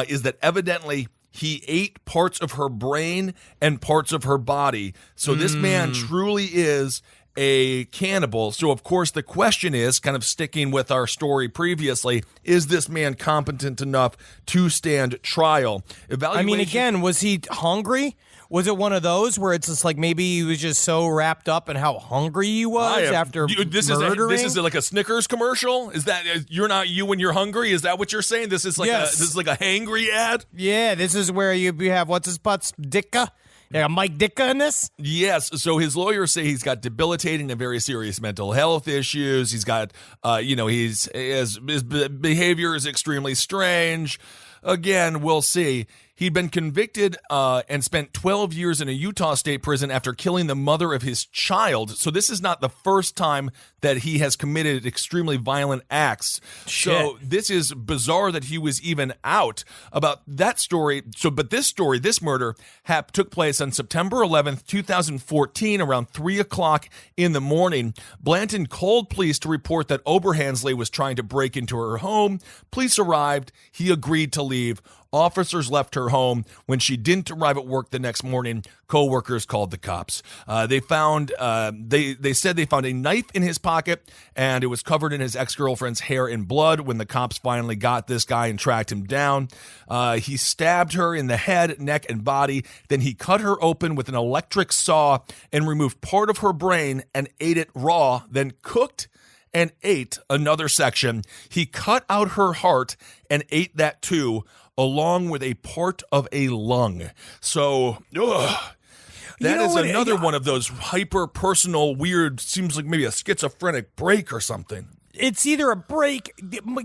[SPEAKER 4] is that evidently he ate parts of her brain and parts of her body. So this man truly is a cannibal. So, of course, the question is, kind of sticking with our story previously, is this man competent enough to stand trial?
[SPEAKER 5] I mean, again, was he hungry? Was it one of those where it's just like maybe he was just so wrapped up in how hungry he was after murdering?
[SPEAKER 4] This is like a Snickers commercial? Is that you're not you when you're hungry? Is that what you're saying? This is like a hangry ad?
[SPEAKER 5] Yeah, this is where you have what's his butts Ditka? Yeah, Mike Ditka in this?
[SPEAKER 4] Yes. So his lawyers say he's got debilitating and very serious mental health issues. He's got, his behavior is extremely strange. Again, we'll see. He'd been convicted and spent 12 years in a Utah state prison after killing the mother of his child. So this is not the first time that he has committed extremely violent acts.
[SPEAKER 5] Shit.
[SPEAKER 4] So this is bizarre that he was even out about that story. But this murder took place on September 11th, 2014, around 3 o'clock in the morning. Blanton called police to report that Oberhansley was trying to break into her home. Police arrived. He agreed to leave. Officers left her home. When she didn't arrive at work the next morning, co-workers called the cops. They said they found a knife in his pocket, and it was covered in his ex-girlfriend's hair and blood. When the cops finally got this guy and tracked him down, he stabbed her in the head, neck, and body. Then he cut her open with an electric saw and removed part of her brain and ate it raw, then cooked and ate another section. He cut out her heart and ate that too, along with a part of a lung. So, that is another one of those hyper-personal, weird, seems like maybe a schizophrenic break or something.
[SPEAKER 5] It's either a break.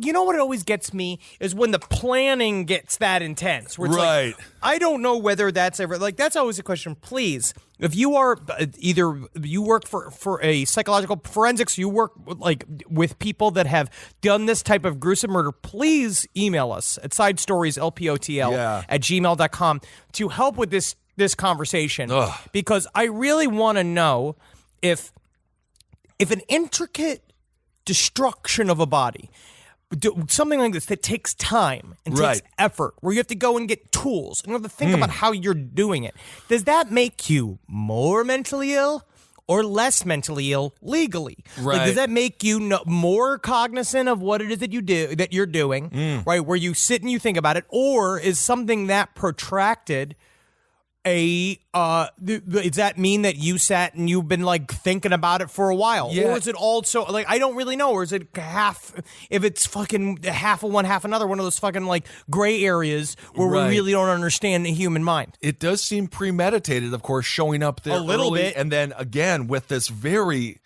[SPEAKER 5] You know what always gets me is when the planning gets that intense. Where it's
[SPEAKER 4] right.
[SPEAKER 5] Like, I don't know whether that's ever like that's always a question. Please, if you are either you work for a psychological forensics, you work like with people that have done this type of gruesome murder, please email us at sidestorieslpotl@gmail.com to help with this conversation. Because I really want to know if an intricate destruction of a body, something like this that takes time and takes effort, where you have to go and get tools and you have to think about how you're doing it. Does that make you more mentally ill or less mentally ill legally?
[SPEAKER 4] Right.
[SPEAKER 5] Like, does that make you more cognizant of what it is that you're doing, right? Where you sit and you think about it, or is something that protracted does that mean that you sat and you've been like thinking about it for a while?
[SPEAKER 4] Yeah.
[SPEAKER 5] Or is it also like, I don't really know, or is it half, if it's fucking half of one, half another, one of those fucking like gray areas where we really don't understand the human mind?
[SPEAKER 4] It does seem premeditated, of course, showing up there
[SPEAKER 5] a little
[SPEAKER 4] early,
[SPEAKER 5] bit.
[SPEAKER 4] and then again with this very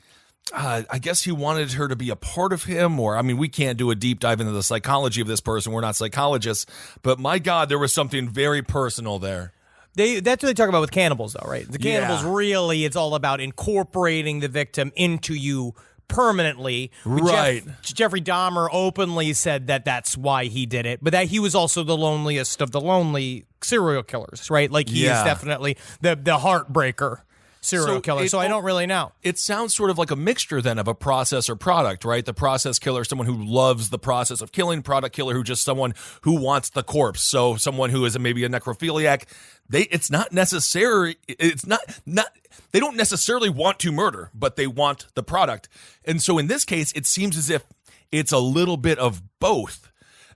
[SPEAKER 4] I guess he wanted her to be a part of him, or, I mean, we can't do a deep dive into the psychology of this person. We're not psychologists, but my God, there was something very personal there.
[SPEAKER 5] That's what they talk about with cannibals, though, right? The cannibals really, it's all about incorporating the victim into you permanently.
[SPEAKER 4] Right.
[SPEAKER 5] Jeffrey Dahmer openly said that that's why he did it, but that he was also the loneliest of the lonely serial killers, right? Like, he is definitely the heartbreaker serial killer. So I don't really know.
[SPEAKER 4] It sounds sort of like a mixture then of a process or product, right? The process killer, someone who loves the process of killing. Product killer, who just someone who wants the corpse. So someone who is maybe a necrophiliac. It's not necessary. It's not. They don't necessarily want to murder, but they want the product. And so in this case, it seems as if it's a little bit of both.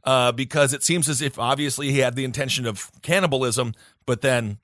[SPEAKER 4] because it seems as if obviously he had the intention of cannibalism, but then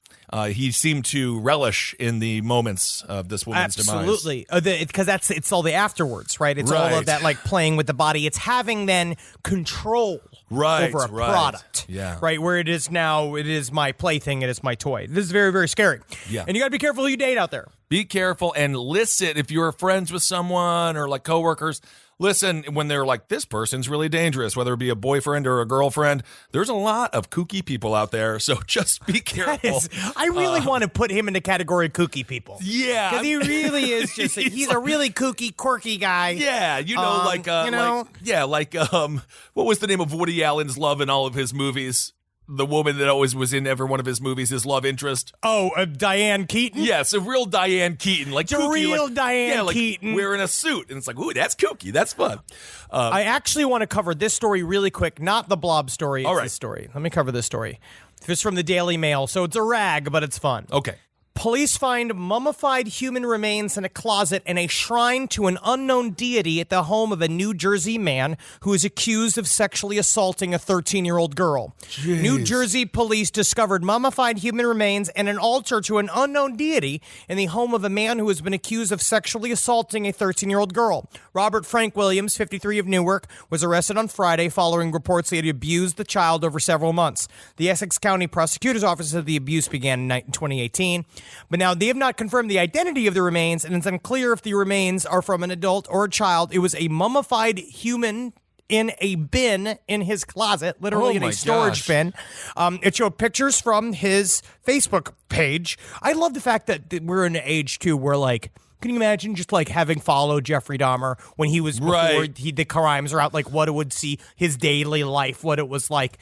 [SPEAKER 4] he seemed to relish in the moments of this woman's demise.
[SPEAKER 5] Absolutely, because it's all the afterwards, right? It's all
[SPEAKER 4] Right.
[SPEAKER 5] of that, like playing with the body. It's having then control over a product, right? Where it is now, it is my plaything, it is my toy. This is very, very scary.
[SPEAKER 4] Yeah.
[SPEAKER 5] And you got to be careful who you date out there.
[SPEAKER 4] Be careful and listen if you're friends with someone or like coworkers. Listen when they're like, this person's really dangerous, whether it be a boyfriend or a girlfriend. There's a lot of kooky people out there, so just be careful.
[SPEAKER 5] I really want to put him in the category of kooky people.
[SPEAKER 4] Yeah.
[SPEAKER 5] Because he really is just, he's a really kooky, quirky guy.
[SPEAKER 4] Yeah, what was the name of Woody Allen's love in all of his movies? The woman that always was in every one of his movies, his love interest.
[SPEAKER 5] Oh, Diane Keaton?
[SPEAKER 4] Yes, a real Diane Keaton. Like kooky,
[SPEAKER 5] Diane Keaton.
[SPEAKER 4] Wearing a suit. And it's like, ooh, that's kooky. That's fun.
[SPEAKER 5] I actually want to cover this story really quick, not the Blob story. It's this story. Let me cover this story. It's from the Daily Mail, so it's a rag, but it's fun.
[SPEAKER 4] Okay.
[SPEAKER 5] Police find mummified human remains in a closet and a shrine to an unknown deity at the home of a New Jersey man who is accused of sexually assaulting a 13-year-old girl.
[SPEAKER 4] Jeez.
[SPEAKER 5] New Jersey police discovered mummified human remains and an altar to an unknown deity in the home of a man who has been accused of sexually assaulting a 13-year-old girl. Robert Frank Williams, 53 of Newark, was arrested on Friday following reports that he had abused the child over several months. The Essex County Prosecutor's Office said the abuse began in 2018. But now they have not confirmed the identity of the remains, and it's unclear if the remains are from an adult or a child. It was a mummified human in a bin in his closet, literally in a storage bin. It showed pictures from his Facebook page. I love the fact that we're in an age, too, where, like, can you imagine just, like, having followed Jeffrey Dahmer when he was before the crimes are out, like, what it would see, his daily life, what it was like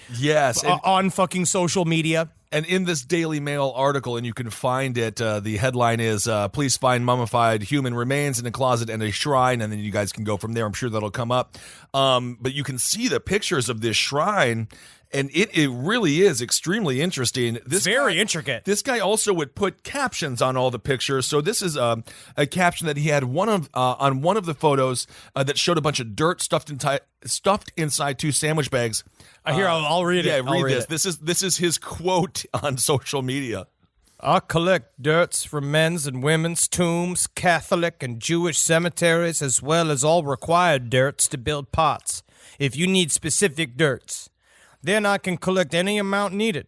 [SPEAKER 5] on fucking social media.
[SPEAKER 4] And in this Daily Mail article, and you can find it, the headline is, police find mummified human remains in a closet and a shrine, and then you guys can go from there. I'm sure that'll come up. But you can see the pictures of this shrine, and it really is extremely interesting.
[SPEAKER 5] It's very intricate.
[SPEAKER 4] This guy also would put captions on all the pictures. So this is a caption that he had on one of the photos that showed a bunch of dirt stuffed inside two sandwich bags.
[SPEAKER 5] Here, I'll read it.
[SPEAKER 4] Yeah, read this. This is his quote on social media.
[SPEAKER 5] I collect dirts from men's and women's tombs, Catholic and Jewish cemeteries, as well as all required dirts to build pots. If you need specific dirts, then I can collect any amount needed.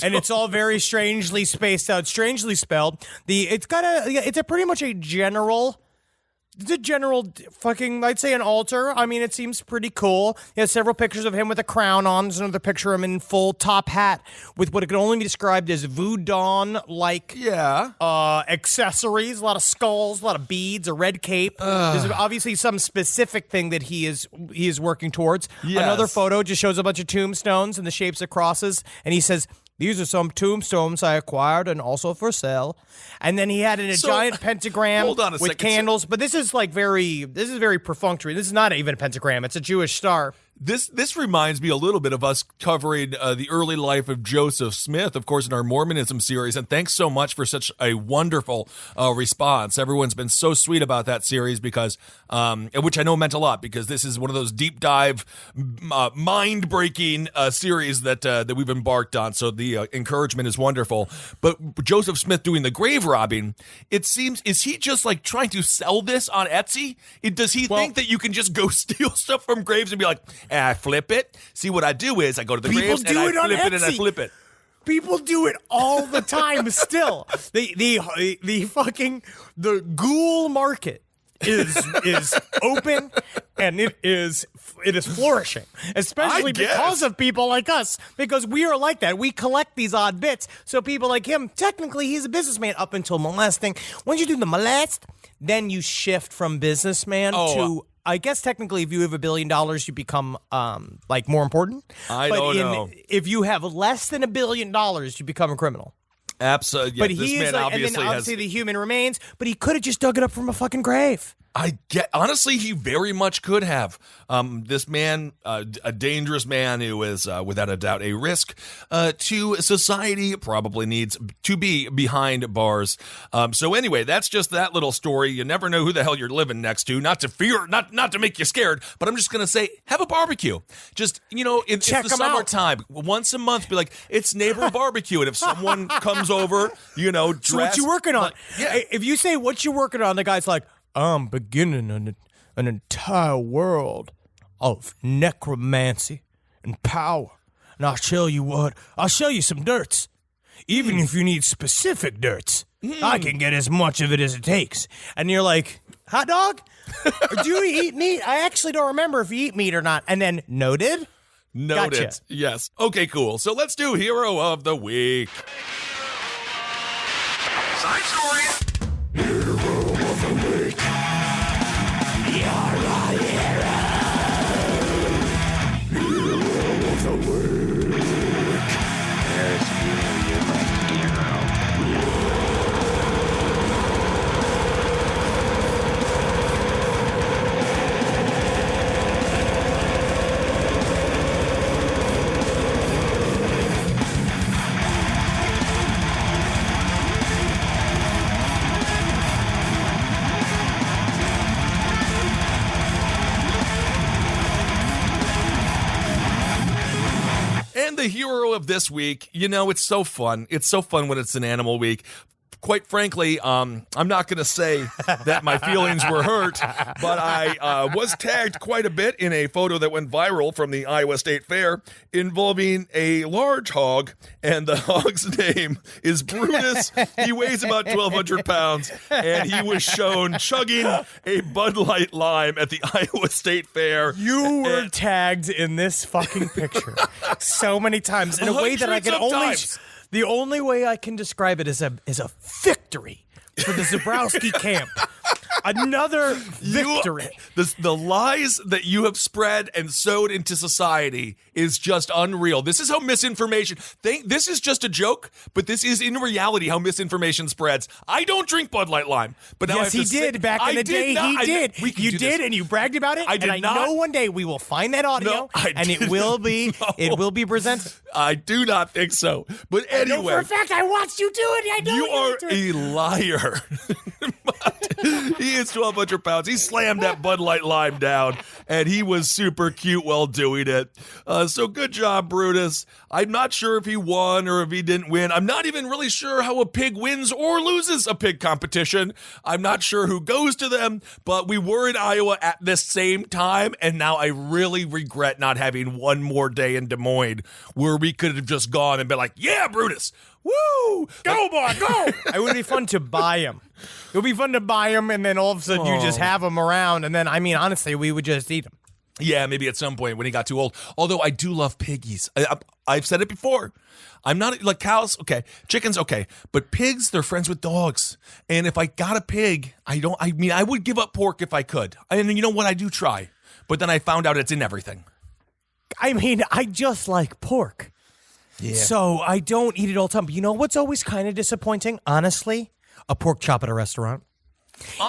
[SPEAKER 5] And it's all very strangely spaced out, strangely spelled. It's a pretty much a general. It's a general fucking, I'd say an altar. I mean, it seems pretty cool. He has several pictures of him with a crown on. There's another picture of him in full top hat with what it can only be described as voodoo-like accessories. A lot of skulls, a lot of beads, a red cape. There's obviously some specific thing that he is working towards.
[SPEAKER 4] Yes.
[SPEAKER 5] Another photo just shows a bunch of tombstones in the shapes of crosses, and he says, "These are some tombstones I acquired and also for sale." And then he had a giant pentagram with candles. But this is very perfunctory. This is not even a pentagram. It's a Jewish star.
[SPEAKER 4] This reminds me a little bit of us covering the early life of Joseph Smith, of course, in our Mormonism series. And thanks so much for such a wonderful response. Everyone's been so sweet about that series because, which I know meant a lot, because this is one of those deep dive, mind-breaking series that we've embarked on. So the encouragement is wonderful. But Joseph Smith doing the grave robbing, it seems, is he just like trying to sell this on Etsy? Does he think that you can just go steal stuff from graves and be like, and I flip it? See, what I do is I go to the graves and I flip it and I flip it.
[SPEAKER 5] People do it all the time still. The ghoul market is open and it is flourishing, especially because of people like us, because we are like that. We collect these odd bits. So people like him, technically he's a businessman up until molesting. Once you do the molest, then you shift from businessman to, I guess technically if you have $1 billion, you become more important.
[SPEAKER 4] I don't know.
[SPEAKER 5] If you have less than $1 billion, you become a criminal.
[SPEAKER 4] Absolutely.
[SPEAKER 5] But he is obviously the human remains, but he could have just dug it up from a fucking grave.
[SPEAKER 4] Honestly, he very much could have. This man, a dangerous man who is without a doubt a risk to society, probably needs to be behind bars. So anyway, that's just that little story. You never know who the hell you're living next to. Not to make you scared, but I'm just gonna say, have a barbecue. Just it's the summertime. Once a month, be like, it's neighbor barbecue, and if someone comes over, dressed,
[SPEAKER 5] so what you working on?
[SPEAKER 4] Yeah.
[SPEAKER 5] If you say what you working on, the guy's like, I'm beginning an entire world of necromancy and power. And I'll show you what. I'll show you some dirts. Even if you need specific dirts, I can get as much of it as it takes. And you're like, hot dog? Do you eat meat? I actually don't remember if you eat meat or not. And then noted?
[SPEAKER 4] Noted.
[SPEAKER 5] Gotcha.
[SPEAKER 4] Yes. Okay, cool. So let's do Hero of the Week.
[SPEAKER 3] Side story.
[SPEAKER 4] And the hero of this week, it's so fun. It's so fun when it's an animal week. Quite frankly, I'm not going to say that my feelings were hurt, but I was tagged quite a bit in a photo that went viral from the Iowa State Fair involving a large hog, and the hog's name is Brutus. He weighs about 1,200 pounds, and he was shown chugging a Bud Light Lime at the Iowa State Fair.
[SPEAKER 5] You were tagged in this fucking picture so many times in a way that I can
[SPEAKER 4] Hundreds of
[SPEAKER 5] only...
[SPEAKER 4] times.
[SPEAKER 5] The only way I can describe it is a victory for the Zabrowski camp. Another victory.
[SPEAKER 4] The lies that you have spread and sowed into society is just unreal. This is how misinformation. This is just a joke, but this is in reality how misinformation spreads. I don't drink Bud Light Lime, but now
[SPEAKER 5] yes, he did back in the day. He did. You did, and you bragged about it.
[SPEAKER 4] I did
[SPEAKER 5] and
[SPEAKER 4] not.
[SPEAKER 5] I know one day we will find that audio,
[SPEAKER 4] No,
[SPEAKER 5] and it will be presented.
[SPEAKER 4] I do not think so. But anyway,
[SPEAKER 5] for a fact, I watched you do it. I know
[SPEAKER 4] you are a liar. He is 1,200 pounds. He slammed that Bud Light Lime down, and he was super cute while doing it. So good job, Brutus. I'm not sure if he won or if he didn't win. I'm not even really sure how a pig wins or loses a pig competition. I'm not sure who goes to them, but we were in Iowa at the same time, and now I really regret not having one more day in Des Moines where we could have just gone and been like, yeah, Brutus, woo, go, boy, go.
[SPEAKER 5] It would be fun to buy him. It would be fun to buy him, and then all of a sudden you just have him around, and then, honestly, we would just eat him.
[SPEAKER 4] Yeah, maybe at some point when he got too old. Although I do love piggies. I've said it before. I'm not like cows. Okay, chickens. Okay, but pigs, they're friends with dogs. And if I got a pig, I would give up pork if I could. And you know what? I do try, but then I found out it's in everything.
[SPEAKER 5] I just like pork.
[SPEAKER 4] Yeah.
[SPEAKER 5] So I don't eat it all the time. But you know what's always kind of disappointing? Honestly, a pork chop at a restaurant.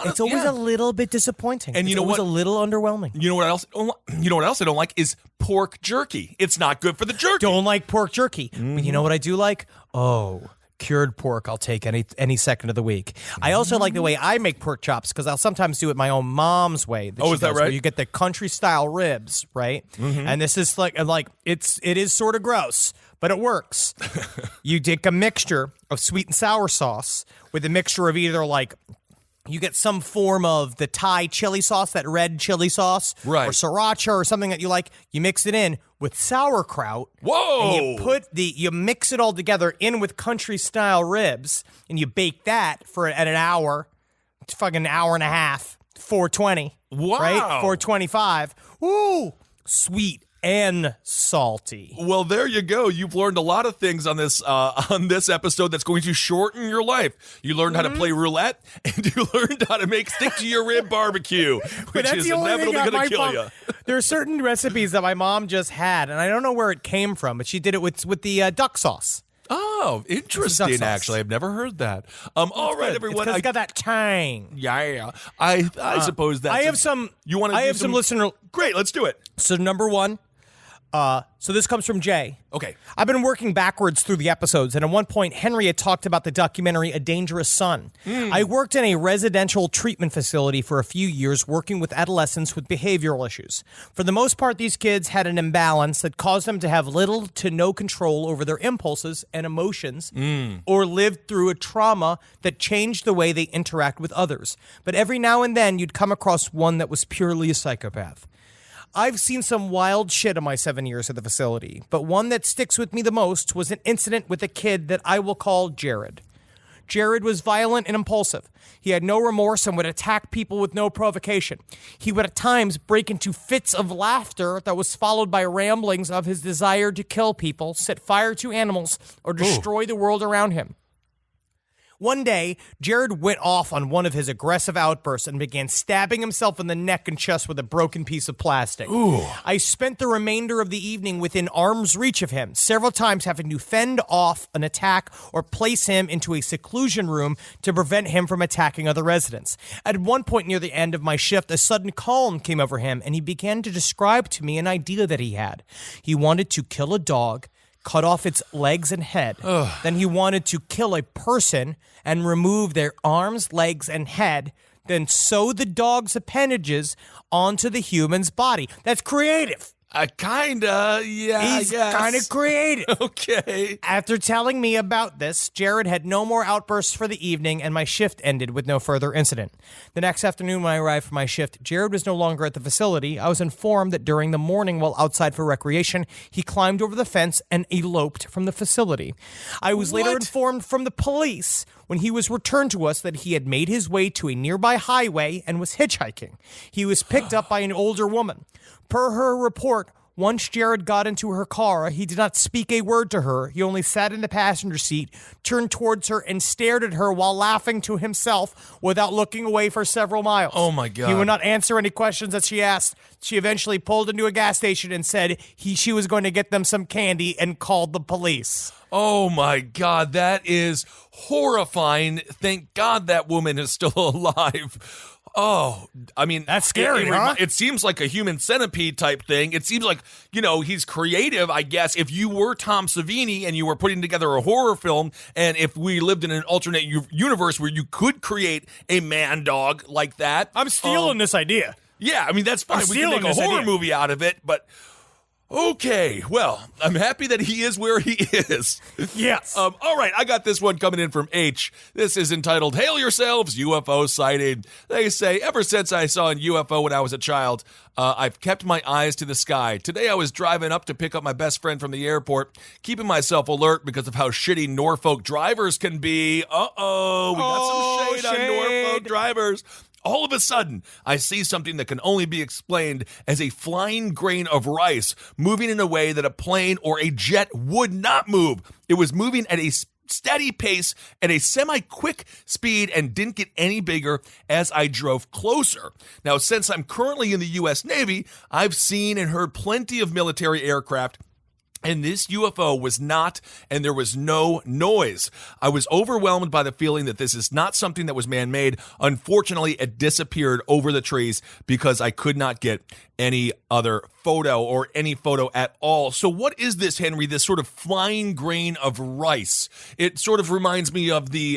[SPEAKER 5] It's always a little bit disappointing.
[SPEAKER 4] And you know
[SPEAKER 5] what?
[SPEAKER 4] what?
[SPEAKER 5] A little underwhelming.
[SPEAKER 4] You know what else? You know what else I don't like is pork jerky. It's not good for the jerky.
[SPEAKER 5] Don't like pork jerky. But you know what I do like? Oh, cured pork. I'll take any second of the week. I also like the way I make pork chops because I'll sometimes do it my own mom's way.
[SPEAKER 4] Is that right?
[SPEAKER 5] Where you get the country style ribs, right? And this is like it is sort of gross, but it works. You take a mixture of sweet and sour sauce with a mixture of either you get some form of the Thai chili sauce, that red chili sauce,
[SPEAKER 4] right,
[SPEAKER 5] or sriracha or something that you like. You mix it in with sauerkraut.
[SPEAKER 4] Whoa!
[SPEAKER 5] And you mix it all together in with country style ribs, and you bake that for an hour. It's fucking hour and a half. 420.
[SPEAKER 4] Wow!
[SPEAKER 5] Right? 425. Woo! Sweet and salty.
[SPEAKER 4] Well, there you go. You've learned a lot of things on this episode that's going to shorten your life. You learned how to play roulette, and you learned how to make stick to your rib barbecue, which is inevitably going to kill you.
[SPEAKER 5] There are certain recipes that my mom just had, and I don't know where it came from, but she did it with the duck sauce.
[SPEAKER 4] Oh. Oh, interesting.
[SPEAKER 5] sauce.
[SPEAKER 4] Actually, I've never heard that. All right, everyone.
[SPEAKER 5] It's got that tang.
[SPEAKER 4] Yeah. I suppose that's.
[SPEAKER 5] I have some.
[SPEAKER 4] You want to?
[SPEAKER 5] I have some listener.
[SPEAKER 4] Great. Let's do it.
[SPEAKER 5] So number one. So this comes from Jay.
[SPEAKER 4] Okay.
[SPEAKER 5] I've been working backwards through the episodes, and at one point, Henry had talked about the documentary A Dangerous Son. I worked in a residential treatment facility for a few years, working with adolescents with behavioral issues. For the most part, these kids had an imbalance that caused them to have little to no control over their impulses and emotions, or lived through a trauma that changed the way they interact with others. But every now and then, you'd come across one that was purely a psychopath. I've seen some wild shit in my 7 years at the facility, but one that sticks with me the most was an incident with a kid that I will call Jared. Jared was violent and impulsive. He had no remorse and would attack people with no provocation. He would at times break into fits of laughter that was followed by ramblings of his desire to kill people, set fire to animals, or destroy the world around him. One day, Jared went off on one of his aggressive outbursts and began stabbing himself in the neck and chest with a broken piece of plastic. I spent the remainder of the evening within arm's reach of him, several times having to fend off an attack or place him into a seclusion room to prevent him from attacking other residents. At one point near the end of my shift, a sudden calm came over him, and he began to describe to me an idea that he had. He wanted to kill a dog, cut off its legs and head. Then he wanted to kill a person and remove their arms, legs, and head, then sew the dog's appendages onto the human's body. That's creative.
[SPEAKER 4] Kinda, yeah.
[SPEAKER 5] He's kind of creative.
[SPEAKER 4] Okay.
[SPEAKER 5] After telling me about this, Jared had no more outbursts for the evening, and my shift ended with no further incident. The next afternoon when I arrived for my shift, Jared was no longer at the facility. I was informed that during the morning while outside for recreation, he climbed over the fence and eloped from the facility. I was later informed from the police when he was returned to us that he had made his way to a nearby highway and was hitchhiking. He was picked up by an older woman. Per her report, once Jared got into her car, he did not speak a word to her. He only sat in the passenger seat, turned towards her, and stared at her while laughing to himself without looking away for several miles.
[SPEAKER 4] Oh, my God.
[SPEAKER 5] He would not answer any questions that she asked. She eventually pulled into a gas station and said she was going to get them some candy and called the police.
[SPEAKER 4] Oh, my God. That is horrifying. Thank God that woman is still alive. Oh, I mean,
[SPEAKER 5] that's scary, huh?
[SPEAKER 4] It seems like a human centipede type thing. It seems like, he's creative, I guess. If you were Tom Savini and you were putting together a horror film, and if we lived in an alternate universe where you could create a man dog like that.
[SPEAKER 5] I'm stealing this idea.
[SPEAKER 4] Yeah, I mean, that's fine. We can make a horror movie out of it, but okay, well, I'm happy that he is where he is.
[SPEAKER 5] Yes.
[SPEAKER 4] All right, I got this one coming in from H. This is entitled, Hail Yourselves, UFO Sighting. They say, ever since I saw a UFO when I was a child, I've kept my eyes to the sky. Today I was driving up to pick up my best friend from the airport, keeping myself alert because of how shitty Norfolk drivers can be. Uh-oh, we got some shade on Norfolk drivers. All of a sudden, I see something that can only be explained as a flying grain of rice moving in a way that a plane or a jet would not move. It was moving at a steady pace at a semi-quick speed and didn't get any bigger as I drove closer. Now, since I'm currently in the U.S. Navy, I've seen and heard plenty of military aircraft, and this UFO was not, and there was no noise. I was overwhelmed by the feeling that this is not something that was man-made. Unfortunately, it disappeared over the trees because I could not get any other photo or any photo at all. So what is this, Henry? This sort of flying grain of rice. It sort of reminds me of the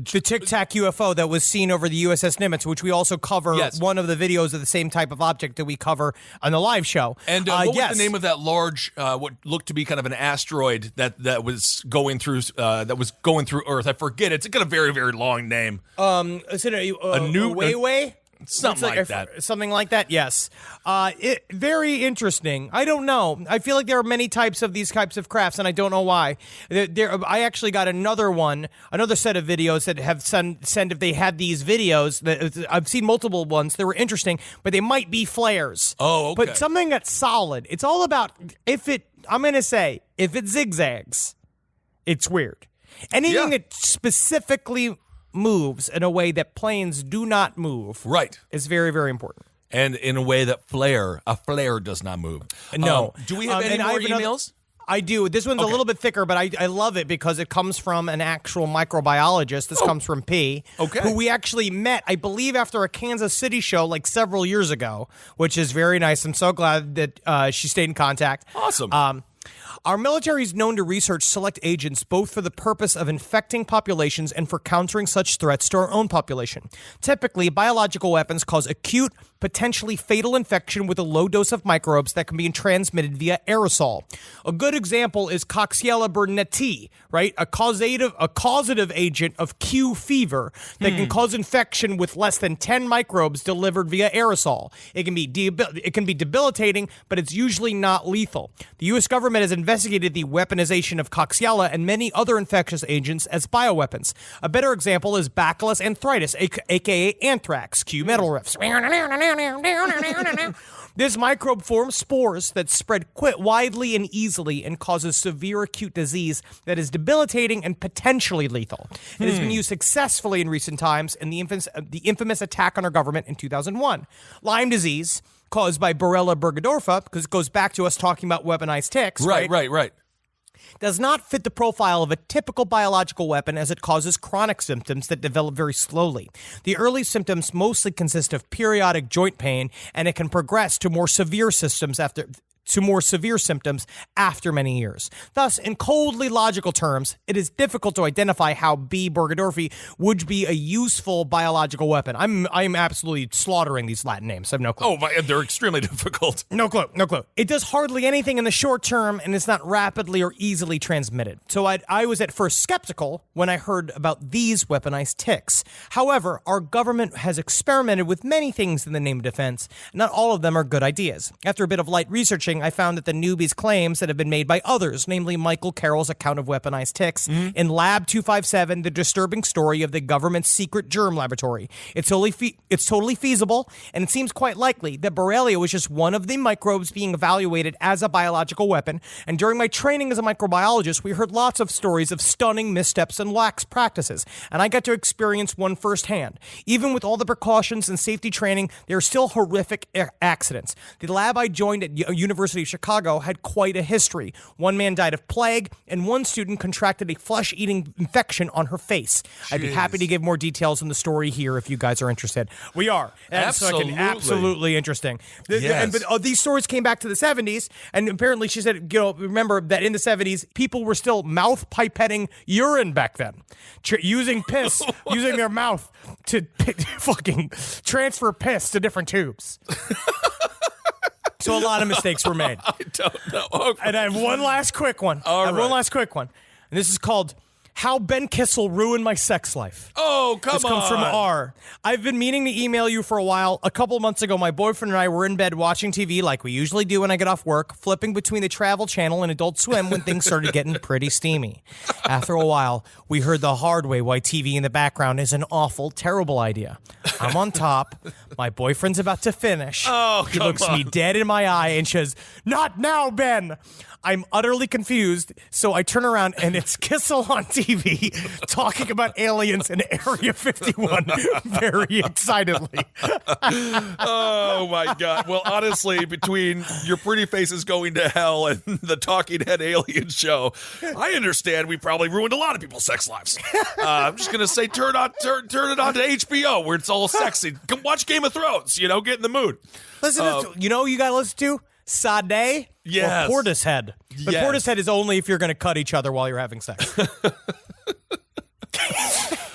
[SPEAKER 5] Tic Tac UFO that was seen over the USS Nimitz, which we also cover.
[SPEAKER 4] Yes.
[SPEAKER 5] One of the videos of the same type of object that we cover on the live show.
[SPEAKER 4] And what was the name of that large, what looked to be kind of an asteroid that was going through Earth? I forget. It's got a very, very long name.
[SPEAKER 5] Is it a
[SPEAKER 4] new
[SPEAKER 5] Way?
[SPEAKER 4] Something like that.
[SPEAKER 5] Something like that, yes. Very interesting. I don't know. I feel like there are many types of these types of crafts, and I don't know why. I actually got another set of videos that have sent if they had these videos. I've seen multiple ones. They were interesting, but they might be flares.
[SPEAKER 4] Oh, okay.
[SPEAKER 5] But something that's solid. It's all about if it zigzags, it's weird. Anything that specifically moves in a way that planes do not move,
[SPEAKER 4] right,
[SPEAKER 5] is very, very important.
[SPEAKER 4] And in a way that a flare does not move.
[SPEAKER 5] No.
[SPEAKER 4] Do we have any more emails?
[SPEAKER 5] I do. This one's a little bit thicker, but I love it because it comes from an actual microbiologist. This comes from P, who we actually met, I believe, after a Kansas City show like several years ago, which is very nice. I'm so glad that she stayed in contact.
[SPEAKER 4] Awesome.
[SPEAKER 5] Our military is known to research select agents both for the purpose of infecting populations and for countering such threats to our own population. Typically, biological weapons cause acute, potentially fatal infection with a low dose of microbes that can be transmitted via aerosol. A good example is Coxiella burnetii, right? A causative agent of Q fever that can cause infection with less than 10 microbes delivered via aerosol. It can be debilitating, but it's usually not lethal. The U.S. government has investigated the weaponization of Coxiella and many other infectious agents as bioweapons. A better example is Bacillus anthracis, aka anthrax. Cue metal riffs. This microbe forms spores that spread widely and easily and causes severe acute disease that is debilitating and potentially lethal. It has been used successfully in recent times in the infamous attack on our government in 2001. Lyme disease, caused by Borrelia burgdorferi, because it goes back to us talking about weaponized ticks.
[SPEAKER 4] Right.
[SPEAKER 5] Does not fit the profile of a typical biological weapon as it causes chronic symptoms that develop very slowly. The early symptoms mostly consist of periodic joint pain, and it can progress to more severe symptoms after many years. Thus, in coldly logical terms, it is difficult to identify how B. burgdorferi would be a useful biological weapon. I'm absolutely slaughtering these Latin names. I have no clue.
[SPEAKER 4] They're extremely difficult.
[SPEAKER 5] No clue. It does hardly anything in the short term, and it's not rapidly or easily transmitted. So I was at first skeptical when I heard about these weaponized ticks. However, our government has experimented with many things in the name of defense. Not all of them are good ideas. After a bit of light researching, I found that the newbies' claims that have been made by others, namely Michael Carroll's account of weaponized ticks in Lab 257, The Disturbing Story of the Government's Secret Germ Laboratory. It's totally feasible, and it seems quite likely that Borrelia was just one of the microbes being evaluated as a biological weapon, and during my training as a microbiologist, we heard lots of stories of stunning missteps and lax practices, and I got to experience one firsthand. Even with all the precautions and safety training, there are still horrific accidents. The lab I joined at University of Chicago had quite a history. One man died of plague, and one student contracted a flesh-eating infection on her face. Jeez. I'd be happy to give more details on the story here if you guys are interested. We are. Absolutely interesting.
[SPEAKER 4] Yes.
[SPEAKER 5] But these stories came back to the 70s, and apparently she said, remember that in the 70s, people were still mouth pipetting urine back then, using piss, using their mouth to fucking transfer piss to different tubes. So a lot of mistakes were made.
[SPEAKER 4] I don't know. Okay.
[SPEAKER 5] And I have one last quick one.
[SPEAKER 4] One
[SPEAKER 5] last quick one. And this is called How Ben Kissel Ruined My Sex Life.
[SPEAKER 4] Oh, come on.
[SPEAKER 5] This comes from R. I've been meaning to email you for a while. A couple months ago, my boyfriend and I were in bed watching TV like we usually do when I get off work, flipping between the Travel Channel and Adult Swim when things started getting pretty steamy. After a while, we heard the hard way why TV in the background is an awful, terrible idea. I'm on top. My boyfriend's about to finish. He looks me dead in my eye and says, "Not now, Ben." I'm utterly confused, so I turn around and it's Kissel on TV talking about aliens in Area 51 very excitedly.
[SPEAKER 4] Oh, my God. Well, honestly, between your pretty faces going to hell and the Talking Head Alien show, I understand we probably ruined a lot of people's sex lives. I'm just going to say turn it on to HBO where it's all sexy. Come watch Game of Thrones, get in the mood.
[SPEAKER 5] Listen to, you got to listen to? Sade
[SPEAKER 4] yes.
[SPEAKER 5] or Portishead. But
[SPEAKER 4] yes.
[SPEAKER 5] Portishead is only if you're going to cut each other while you're having sex.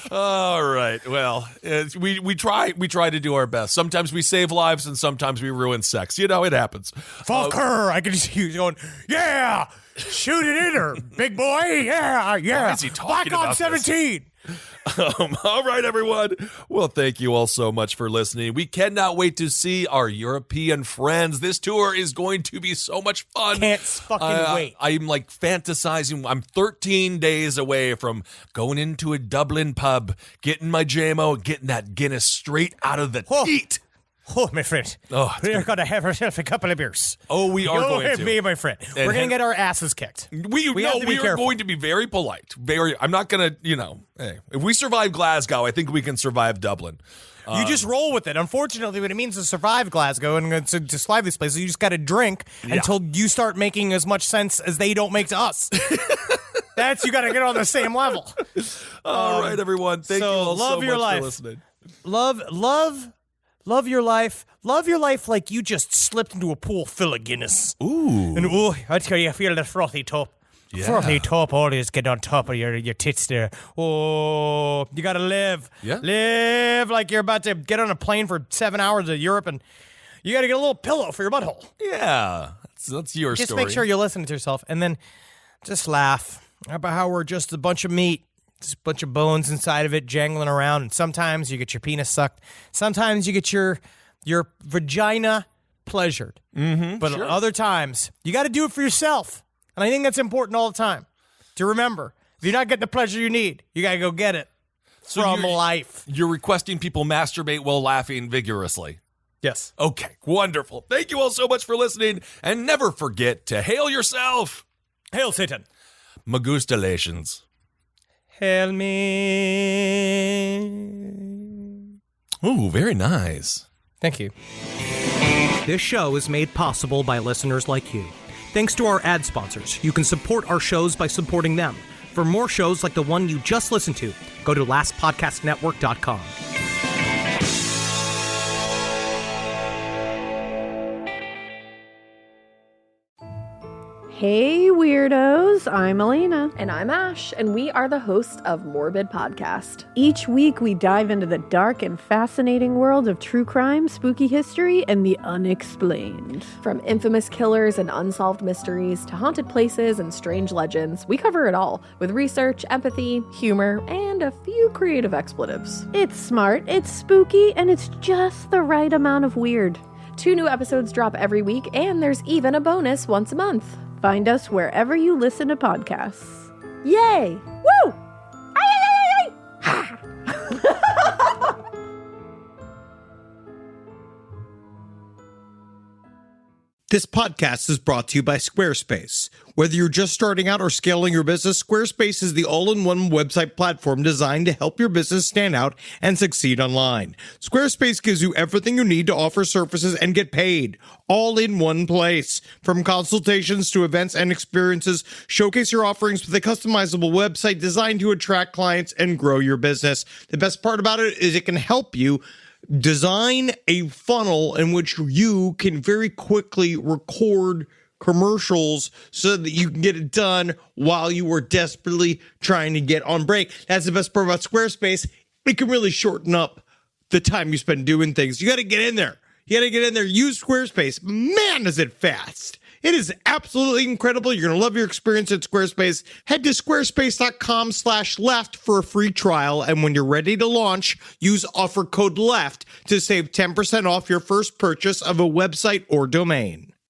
[SPEAKER 4] All right. Well, we try to do our best. Sometimes we save lives and sometimes we ruin sex. It happens.
[SPEAKER 5] Fuck her. I can just hear you going, yeah, shoot it in her, big boy. Yeah.
[SPEAKER 4] Why is he talking
[SPEAKER 5] Black
[SPEAKER 4] about
[SPEAKER 5] on 17.
[SPEAKER 4] This? All right, everyone. Well, thank you all so much for listening. We cannot wait to see our European friends. This tour is going to be so much fun.
[SPEAKER 5] Can't fucking wait.
[SPEAKER 4] I'm like fantasizing. I'm 13 days away from going into a Dublin pub, getting my JMO, getting that Guinness straight out of the teat.
[SPEAKER 5] Oh, my friend.
[SPEAKER 4] Oh,
[SPEAKER 5] We're going to have ourselves a couple of beers.
[SPEAKER 4] Oh, we are going
[SPEAKER 5] ahead,
[SPEAKER 4] to.
[SPEAKER 5] me, my friend. We're going to get our asses kicked.
[SPEAKER 4] We
[SPEAKER 5] have to be
[SPEAKER 4] are
[SPEAKER 5] careful.
[SPEAKER 4] going to be very polite. I'm not going to, hey, if we survive Glasgow, I think we can survive Dublin.
[SPEAKER 5] You just roll with it. Unfortunately, what it means to survive Glasgow and to survive these places, you just got to drink until you start making as much sense as they don't make to us. You got to get on the same level.
[SPEAKER 4] All right, everyone. Thank you all so much for listening.
[SPEAKER 5] Love your life. Love your life like you just slipped into a pool full of Guinness.
[SPEAKER 4] Ooh.
[SPEAKER 5] And I tell you, I feel the frothy top.
[SPEAKER 4] Yeah.
[SPEAKER 5] Frothy top always get on top of your tits there. Oh, you got to live.
[SPEAKER 4] Yeah.
[SPEAKER 5] Live like you're about to get on a plane for 7 hours to Europe, and you got to get a little pillow for your butthole.
[SPEAKER 4] Yeah. That's your
[SPEAKER 5] Just
[SPEAKER 4] story.
[SPEAKER 5] make sure you're listening to yourself, and then just laugh about how we're just a bunch of meat. Just a bunch of bones inside of it jangling around, and sometimes you get your penis sucked. Sometimes you get your vagina pleasured. Mm-hmm, but other times, you got to do it for yourself. And I think that's important all the time to remember. If you're not getting the pleasure you need, you got to go get it from life.
[SPEAKER 4] You're requesting people masturbate while laughing vigorously.
[SPEAKER 5] Yes.
[SPEAKER 4] Okay, wonderful. Thank you all so much for listening, and never forget to hail yourself.
[SPEAKER 5] Hail Satan.
[SPEAKER 4] Magustalations.
[SPEAKER 5] Hail me.
[SPEAKER 4] Ooh, very nice.
[SPEAKER 5] Thank you. This show is made possible by listeners like you. Thanks to our ad sponsors. You can support our shows by supporting them. For more shows like the one you just listened to, go to lastpodcastnetwork.com.
[SPEAKER 7] Hey weirdos, I'm Elena.
[SPEAKER 8] And I'm Ash, and we are the hosts of Morbid Podcast.
[SPEAKER 7] Each week we dive into the dark and fascinating world of true crime, spooky history, and the unexplained.
[SPEAKER 8] From infamous killers and unsolved mysteries to haunted places and strange legends, we cover it all with research, empathy, humor, and a few creative expletives.
[SPEAKER 7] It's smart, it's spooky, and it's just the right amount of weird.
[SPEAKER 8] 2 new episodes drop every week, and there's even a bonus once a month.
[SPEAKER 7] Find us wherever you listen to podcasts.
[SPEAKER 8] Yay!
[SPEAKER 7] Woo! Ay, ay, ay, ay.
[SPEAKER 1] This podcast is brought to you by Squarespace. Whether you're just starting out or scaling your business, Squarespace is the all-in-one website platform designed to help your business stand out and succeed online. Squarespace gives you everything you need to offer services and get paid, all in one place. From consultations to events and experiences, showcase your offerings with a customizable website designed to attract clients and grow your business. The best part about it is it can help you design a funnel in which you can very quickly record commercials so that you can get it done while you are desperately trying to get on break. That's the best part about Squarespace. It can really shorten up the time you spend doing things. You got to get in there. Use Squarespace. Man, is it fast. It is absolutely incredible. You're going to love your experience at Squarespace. Head to squarespace.com/left for a free trial. And when you're ready to launch, use offer code LEFT to save 10% off your first purchase of a website or domain.